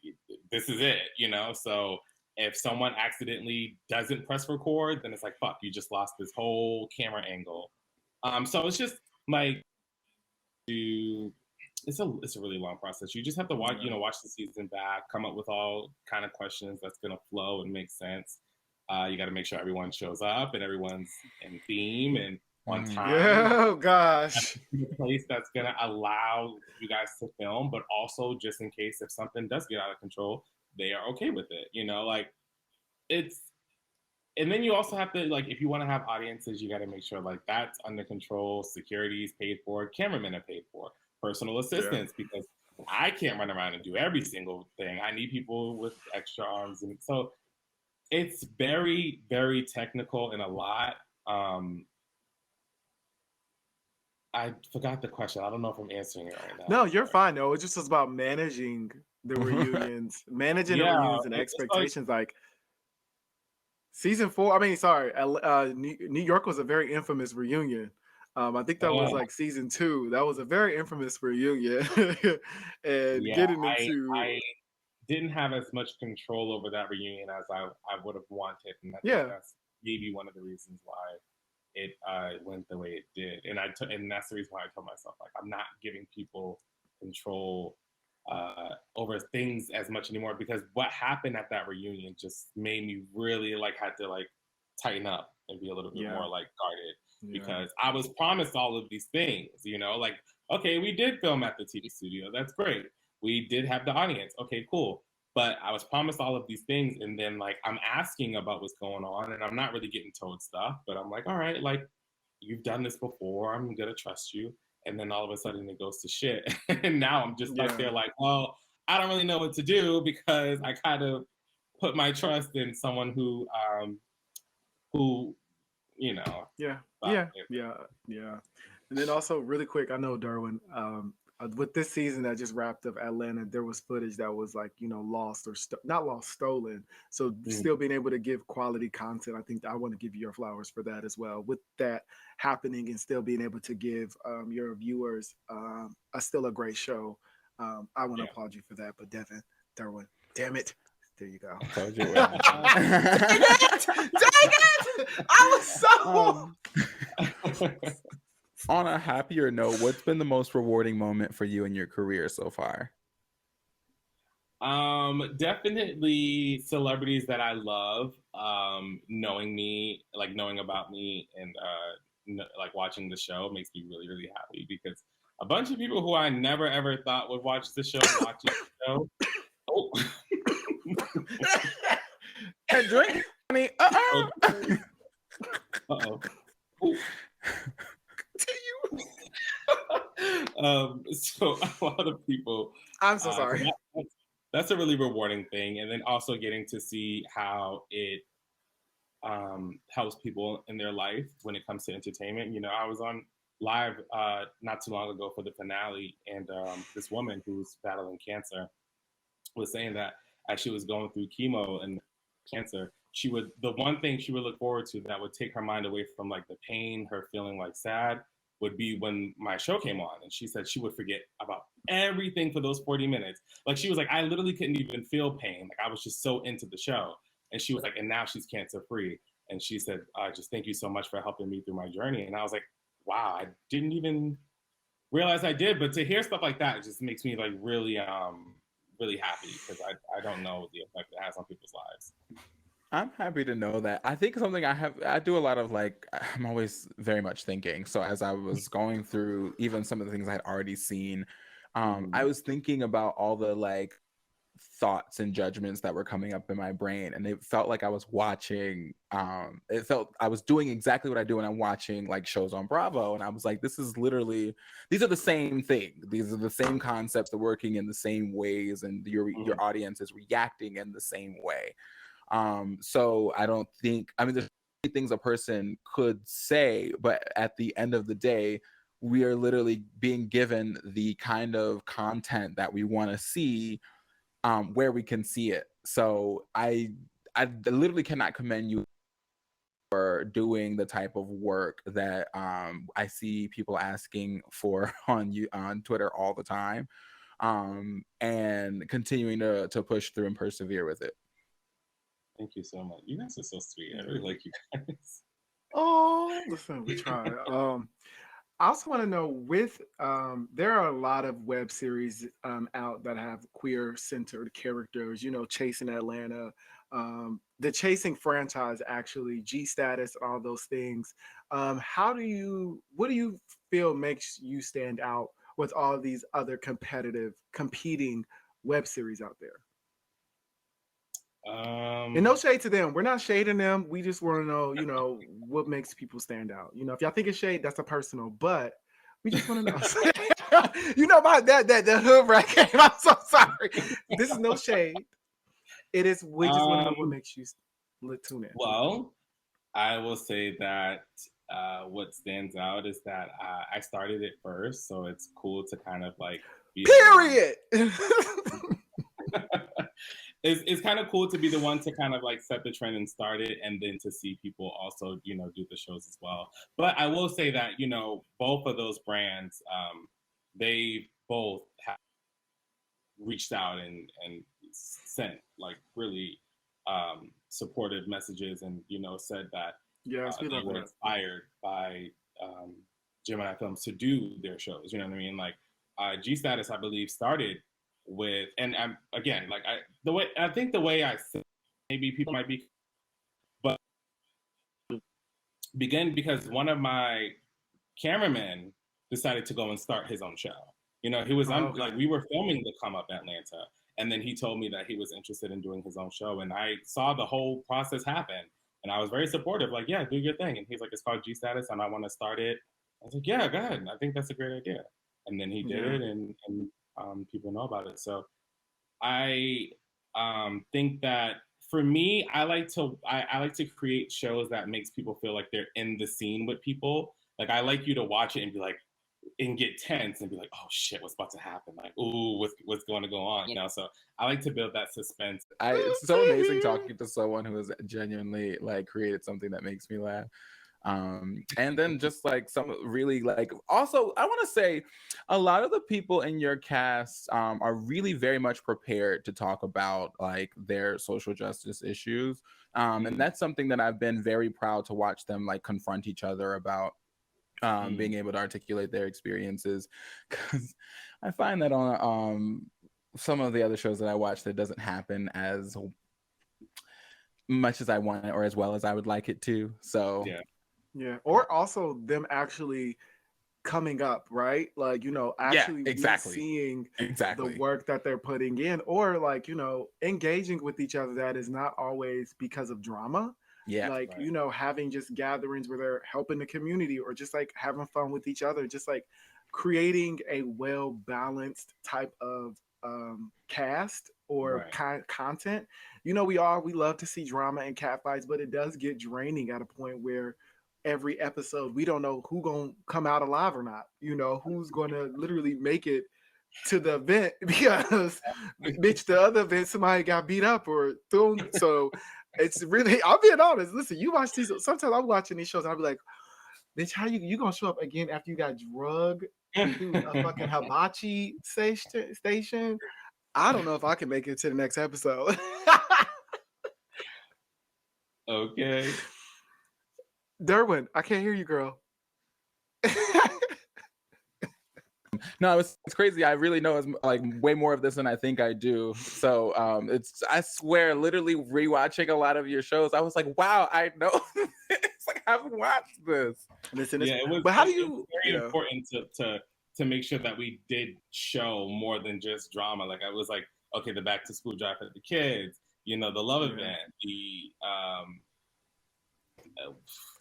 this is it, So if someone accidentally doesn't press record, then it's like, fuck, you just lost this whole camera angle. So it's just like, it's a really long process. You just have to watch the season back, come up with all kind of questions that's gonna flow and make sense. You got to make sure everyone shows up and everyone's in theme and on time. Oh gosh, a place that's gonna allow you guys to film, but also just in case if something does get out of control, they are okay with it. Like it's. And then you also have to, like, if you want to have audiences, you got to make sure like that's under control. Security is paid for. Cameramen are paid for. Personal assistants, because I can't run around and do every single thing. I need people with extra arms, and so it's very, very technical and a lot. I forgot the question. I don't know if I'm answering it right now. No, you're fine. No, it just was about managing the reunions, the reunions and expectations. Like season 4. I mean, sorry, New York was a very infamous reunion. I think that was like season 2. That was a very infamous reunion. And getting into, I didn't have as much control over that reunion as I would have wanted, and I think that's maybe one of the reasons why it went the way it did. And and that's the reason why I told myself, like, I'm not giving people control over things as much anymore, because what happened at that reunion just made me really like had to like tighten up and be a little bit more like guarded, because I was promised all of these things, you know, like, okay, we did film at the TV studio. That's great. We did have the audience. Okay, cool. But I was promised all of these things, and then like I'm asking about what's going on, and I'm not really getting told stuff. But I'm like, all right, like you've done this before. I'm gonna trust you. And then all of a sudden it goes to shit, and now I'm just stuck there like, well, I don't really know what to do, because I kind of put my trust in someone who you know. Yeah. And then also, really quick, I know, Derwin, with this season that just wrapped up Atlanta, there was footage that was like, you know, lost or not lost, stolen. So still being able to give quality content, I think I want to give you your flowers for that as well. With that happening and still being able to give your viewers still a great show, I want to applaud you for that. But Devin, Derwin, damn it. There you go. I told you. Dang it! I was so... On a happier note, what's been the most rewarding moment for you in your career so far? Definitely celebrities that I love, knowing me, like knowing about me, and like watching the show makes me really, really happy, because a bunch of people who I never ever thought would watch the show, watching the show. Oh. And drink, honey. Uh-oh. So a lot of people. I'm so sorry. That's a really rewarding thing, and then also getting to see how it helps people in their life when it comes to entertainment. You know, I was on live not too long ago for the finale, and this woman who's battling cancer was saying that as she was going through chemo and cancer, the one thing she would look forward to that would take her mind away from like the pain, her feeling like sad, would be when my show came on. And she said she would forget about everything for those 40 minutes. Like, she was like, I literally couldn't even feel pain. Like, I was just so into the show. And she was like, and now she's cancer free. And she said, just thank you so much for helping me through my journey. And I was like, wow, I didn't even realize I did. But to hear stuff like that, it just makes me like really, really happy, because I don't know the effect it has on people's lives. I'm happy to know that. I think something I do a lot of, like, I'm always very much thinking. So as I was going through even some of the things I had already seen, I was thinking about all the like thoughts and judgments that were coming up in my brain, and it felt like I was watching. It felt I was doing exactly what I do when I'm watching like shows on Bravo, and I was like, this is literally, these are the same thing. These are the same concepts. They're working in the same ways, and your audience is reacting in the same way. So I don't think, I mean, there's things a person could say, but at the end of the day, we are literally being given the kind of content that we want to see, where we can see it. So I literally cannot commend you for doing the type of work that I see people asking for on Twitter all the time, and continuing to push through and persevere with it. Thank you so much. You guys are so sweet. I really like you guys. Oh, listen, we try. I also want to know, with there are a lot of web series out that have queer-centered characters. You know, Chasing Atlanta, the Chasing franchise, actually, G Status, all those things. What do you feel makes you stand out with all these other competing web series out there? And no shade to them. We're not shading them. We just want to know, you know, what makes people stand out. You know, if y'all think it's shade, that's a personal. But we just want to know. You know, that hood rat game. I'm so sorry. This is no shade. It is. We just want to know what makes you tune in. Well, I will say that what stands out is that I started it first, so it's cool to kind of like be. Period. It's kind of cool to be the one to kind of like set the trend and start it, and then to see people also, you know, do the shows as well. But I will say that, you know, both of those brands, they both have reached out and sent like really supportive messages, and, you know, said that Yes, we they love were that. inspired by Gemini Films to do their shows. You know what I mean? Like G Status, I believe, started with, and again, like I think the way I say, maybe people might be, but began because one of my cameramen decided to go and start his own show. You know, he was Okay. like, we were filming the Come Up Atlanta, and then he told me that he was interested in doing his own show, and I saw the whole process happen, and I was very supportive, like, yeah, do your thing. And he's like, it's called G Status, and I want to start it. I was like, yeah, go ahead. I think that's a great idea. And then he did Yeah. it, and people know about it. So I think that for me, I like to create shows that makes people feel like they're in the scene with people. Like I like you to watch it and be like, and get tense and be like, oh shit, what's about to happen? Like, ooh, what's going to go on? You know, so I like to build that suspense. It's so amazing talking to someone who has genuinely like created something that makes me laugh. And then just like some really like, also I want to say a lot of the people in your cast are really very much prepared to talk about like their social justice issues, and that's something that I've been very proud to watch them like confront each other about, being able to articulate their experiences, because I find that on some of the other shows that I watch that doesn't happen as much as I want it or as well as I would like it to. So yeah, or also them actually coming up, right? Like, you know, actually exactly. seeing Exactly. the work that they're putting in, or like, you know, engaging with each other that is not always because of drama. Yeah. Like, Right. you know, having just gatherings where they're helping the community or just like having fun with each other, just like creating a well balanced type of cast or content. You know, we love to see drama and catfights, but it does get draining at a point where every episode we don't know who gonna come out alive or not. You know, who's gonna literally make it to the event because bitch, the other event somebody got beat up or thrown. So it's really, I'm being honest. Listen, you watch these. Sometimes I'm watching these shows and I'll be like, bitch, how you gonna show up again after you got drugged to a fucking hibachi station? I don't know if I can make it to the next episode. Okay. Derwin, I can't hear you, girl. No, it's crazy. I really know like way more of this than I think I do. So I swear, literally rewatching a lot of your shows, I was like, wow, I know. It's like I haven't watched this. Listen, yeah, it was. But how do it you? was very important to make sure that we did show more than just drama. Like I was like, okay, the back to school drive for the kids, you know, the love event, the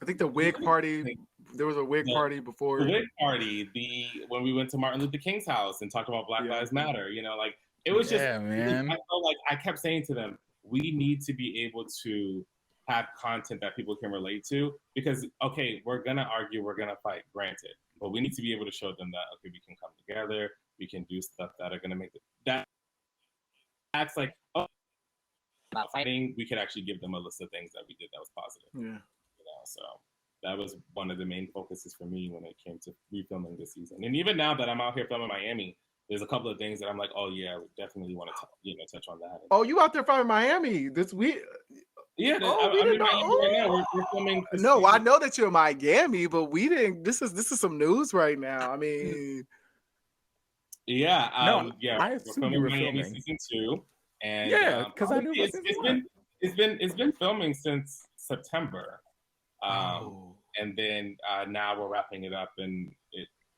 I think the wig party. There was a wig party before. The wig party. When we went to Martin Luther King's house and talked about Black Lives Matter. You know, like it was just. Man. I felt like I kept saying to them, we need to be able to have content that people can relate to, because okay, we're gonna argue, we're gonna fight, granted, but we need to be able to show them that okay, we can come together, we can do stuff that are gonna make that's like not fighting. We could actually give them a list of things that we did that was positive. Yeah. You know, so that was one of the main focuses for me when it came to refilming this season. And even now that I'm out here filming Miami, there's a couple of things that I'm like, oh yeah, we definitely want to touch on that. Oh, you out there filming Miami this week? Yeah, I'm in Miami right now. We're filming. No, I know that you're in Miami, but we didn't. This is some news right now. I mean, yeah, I assume you were Miami filming season 2, and because I knew it's been filming since September, and then now we're wrapping it up, and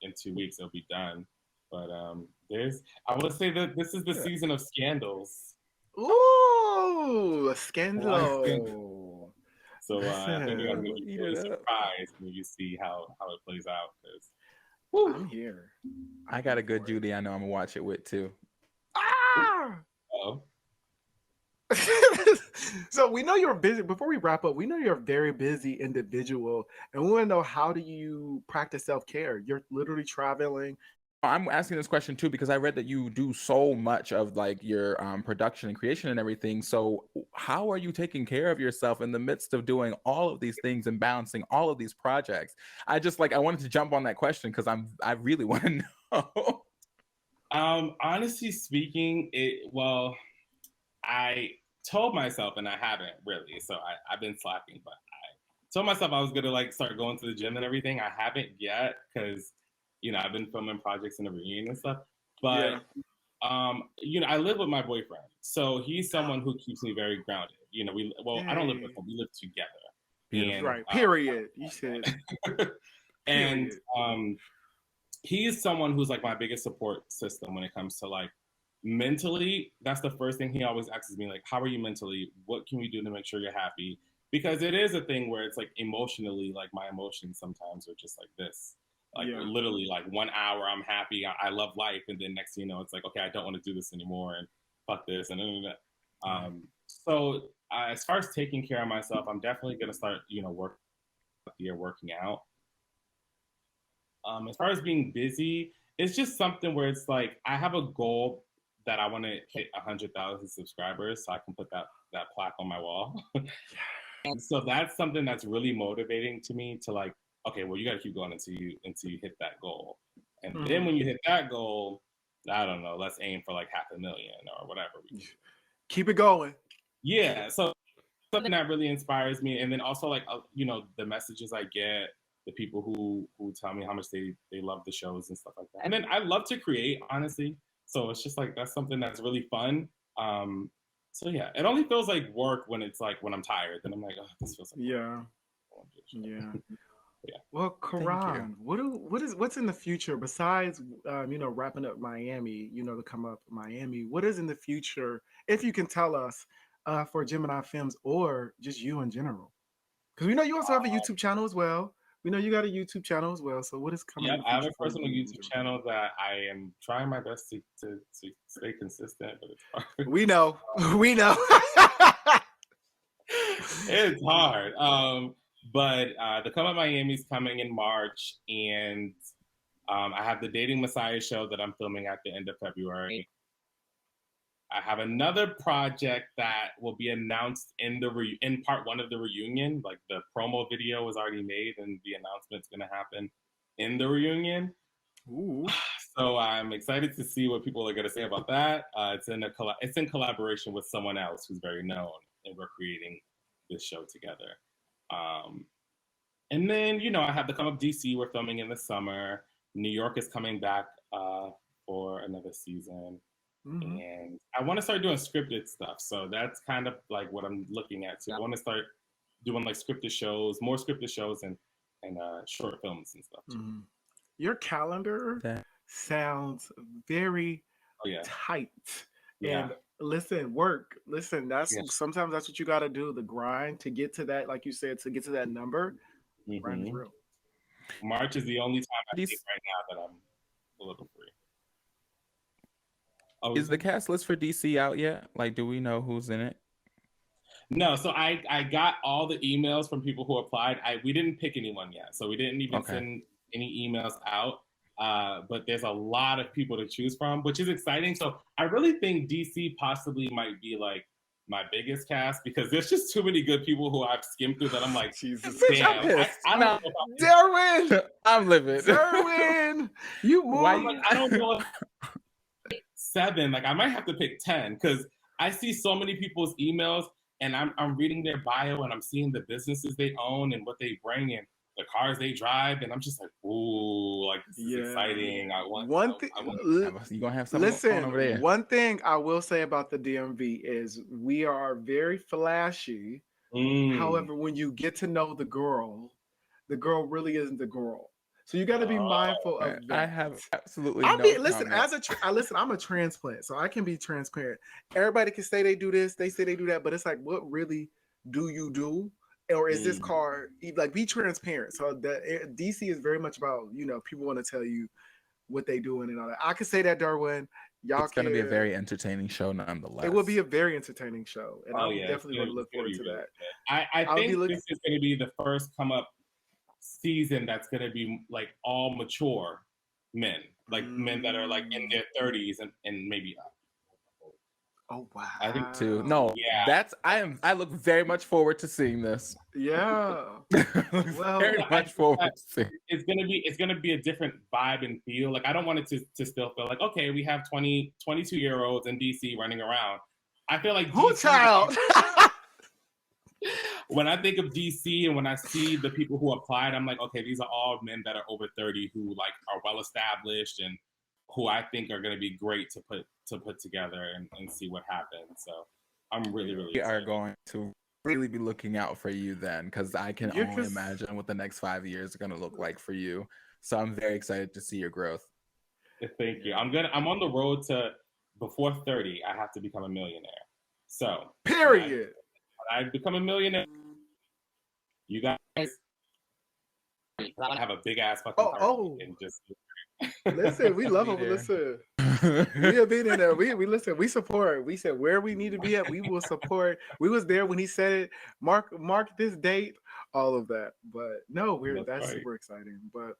in 2 weeks it'll be done. But I would say that this is the season of scandals. Ooh, a scandal. So I think you're gonna be really surprised when you see how it plays out. I'm here. I got a good Judy I know I'm gonna watch it with too. Oh. So we know you're busy. Before we wrap up, we know you're a very busy individual, and we want to know, how do you practice self-care? You're literally traveling. I'm asking this question too because I read that you do so much of like your production and creation and everything. So how are you taking care of yourself in the midst of doing all of these things and balancing all of these projects? I wanted to jump on that question because I really want to know. Honestly speaking, I told myself, and I haven't really, so I've been slacking, but told myself I was gonna like start going to the gym and everything. I haven't yet because I've been filming projects in the reunion and stuff. But I live with my boyfriend, so he's someone who keeps me very grounded. I don't live with him; we live together. Beautiful. And, Right. Period. You said. and he's someone who's like my biggest support system when it comes to like mentally. That's the first thing he always asks me, like, how are you mentally? What can we do to make sure you're happy? Because it is a thing where it's like emotionally, like my emotions sometimes are just like this. Like literally like 1 hour I'm happy, I love life, and then next thing you know, it's like, okay, I don't want to do this anymore and fuck this and so as far as taking care of myself, I'm definitely gonna start, working out. As far as being busy, it's just something where it's like I have a goal that I want to hit 100,000 subscribers, so I can put that plaque on my wall. And so that's something that's really motivating to me to like, okay, well, you got to keep going until you hit that goal, and then when you hit that goal, I don't know, let's aim for like 500,000 or whatever. Keep it going. Yeah, so something that really inspires me, and then also like the messages I get, the people who tell me how much they love the shows and stuff like that. And then I love to create, honestly. So it's just like that's something that's really fun. So yeah, it only feels like work when it's like when I'm tired. Then I'm like, oh, this feels like yeah. Yeah. Well, Karan, what's in the future besides wrapping up Miami? To come up Miami. What is in the future, if you can tell us, for Gemini Films or just you in general? Because we know you also have a YouTube channel as well. We know you got a YouTube channel as well. So what is coming? Yeah, I have a personal YouTube channel that I am trying my best to stay consistent, but it's hard. We know. It's hard. But the Come Up Miami is coming in March, and I have the Dating Messiah show that I'm filming at the end of February. I have another project that will be announced in part one of the reunion. Like the promo video was already made, and the announcement's going to happen in the reunion. Ooh. So I'm excited to see what people are going to say about that. It's in collaboration with someone else who's very known, and we're creating this show together. And then I have the Come Up DC. We're filming in the summer. New York is coming back for another season. And I want to start doing scripted stuff. So that's kind of like what I'm looking at. So I want to start doing like scripted shows, more scripted shows and short films and stuff too. Your calendar sounds very tight. Yeah. And listen, sometimes that's what you got to do, the grind to get to that, like you said, to get to that number. Grind is real. March is the only time I think right now that I'm a little free. Is the cast list for DC out yet? Like, do we know who's in it? No, so I got all the emails from people who applied. We didn't pick anyone yet, so we didn't even send any emails out. But there's a lot of people to choose from, which is exciting. So I really think DC possibly might be like my biggest cast because there's just too many good people who I've skimmed through that I'm like, Jesus, damn, I don't know. Derwin, I'm livid. Derwin, you move. I don't know. 7, like I might have to pick 10 because I see so many people's emails and I'm reading their bio and I'm seeing the businesses they own and what they bring and the cars they drive and I'm just like, ooh, like this is exciting. You gonna have something over there. One thing I will say about the DMV is we are very flashy. However, when you get to know the girl really isn't the girl. So you got to be mindful of that. I have absolutely listen, I'm a transplant, so I can be transparent. Everybody can say they do this, they say they do that, but it's like, what really do you do? Or is this car, like, be transparent. So DC is very much about, people want to tell you what they doing and all that. I can say that, Darwin. It's going to be a very entertaining show nonetheless. It will be a very entertaining show. And I definitely going to look forward to that. I think this is going to be the first Come Up season that's going to be like all mature men, like men that are like in their 30s and maybe up. Oh wow! I think too. No, I look very much forward to seeing this. Yeah, very much forward to seeing. It's gonna be a different vibe and feel. Like I don't want it to still feel like, okay, we have 22-year-olds in DC running around. I feel like who child. when I think of DC and when I see the people who applied, I'm like, okay, these are all men that are over 30 who like are well established and who I think are going to be great to put together and see what happens. So I'm really We are excited. going to really be looking out for you then, because I can Yeah, only 'cause- imagine what the next 5 years are going to look like for you. So I'm very excited to see your growth. Thank you. I'm on the road to before 30. I have to become a millionaire. So Period. when I become a millionaire, you guys, I have a big ass fucking party and just Listen, we love them. Listen, we have been in there. We listen. We support. We said where we need to be at. We will support. We was there when he said it. Mark this date. All of that. But no, that's right. super exciting. But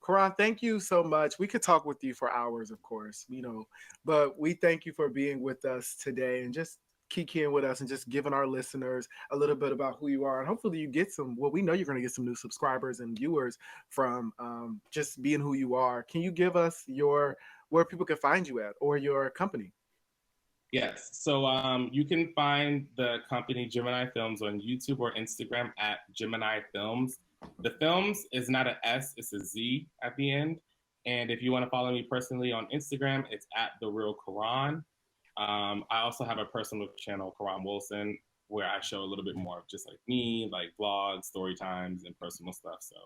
Karan, thank you so much. We could talk with you for hours, of course. But we thank you for being with us today and just kicking with us and just giving our listeners a little bit about who you are. And hopefully you get we know you're going to get some new subscribers and viewers from just being who you are. Can you give us where people can find you at or your company? Yes. So you can find the company Gemini Films on YouTube or Instagram at Gemini Films. The films is not an S, it's a Z at the end. And if you want to follow me personally on Instagram, it's at The Real Karan. I also have a personal channel, Karan Wilson, where I show a little bit more of just like me, like vlogs, story times, and personal stuff. So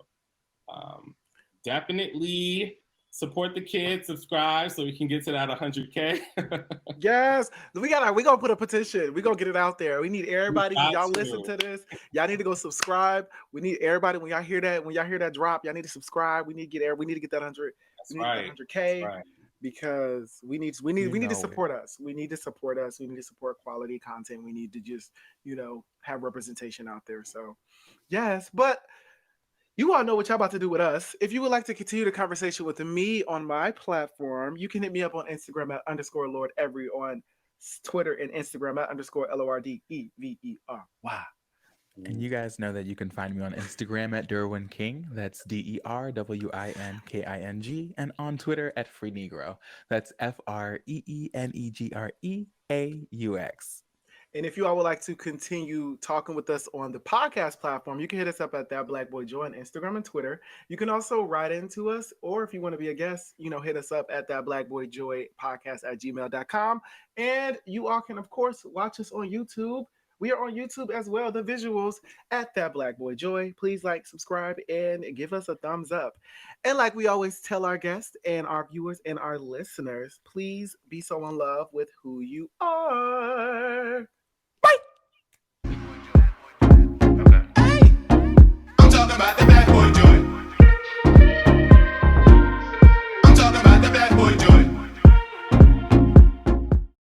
definitely support the kids, subscribe so we can get to that 100K. Yes, we gonna put a petition. We gonna get it out there. We need everybody. When y'all listen to this, y'all need to go subscribe. We need everybody. When y'all hear that drop, y'all need to subscribe. We need to get that 100. That's right. 100K. Right. Because we need to support us. We need to support us. We need to support quality content. We need to just, have representation out there. So yes, but you all know what y'all about to do with us. If you would like to continue the conversation with me on my platform, you can hit me up on Instagram at _Lord Every, on Twitter and Instagram at _LORDEVERY. And you guys know that you can find me on Instagram at Derwin King. That's DERWINKING. And on Twitter at Free Negro. That's FREENEGREAUX. And if you all would like to continue talking with us on the podcast platform, you can hit us up at That Black Boy Joy on Instagram and Twitter. You can also write into us, or if you want to be a guest, hit us up at That Black Boy Joy podcast at gmail.com. And you all can, of course, watch us on YouTube. We are on YouTube as well, the visuals at That Black Boy Joy. Please like, subscribe, and give us a thumbs up. And like we always tell our guests and our viewers and our listeners, please be so in love with who you are.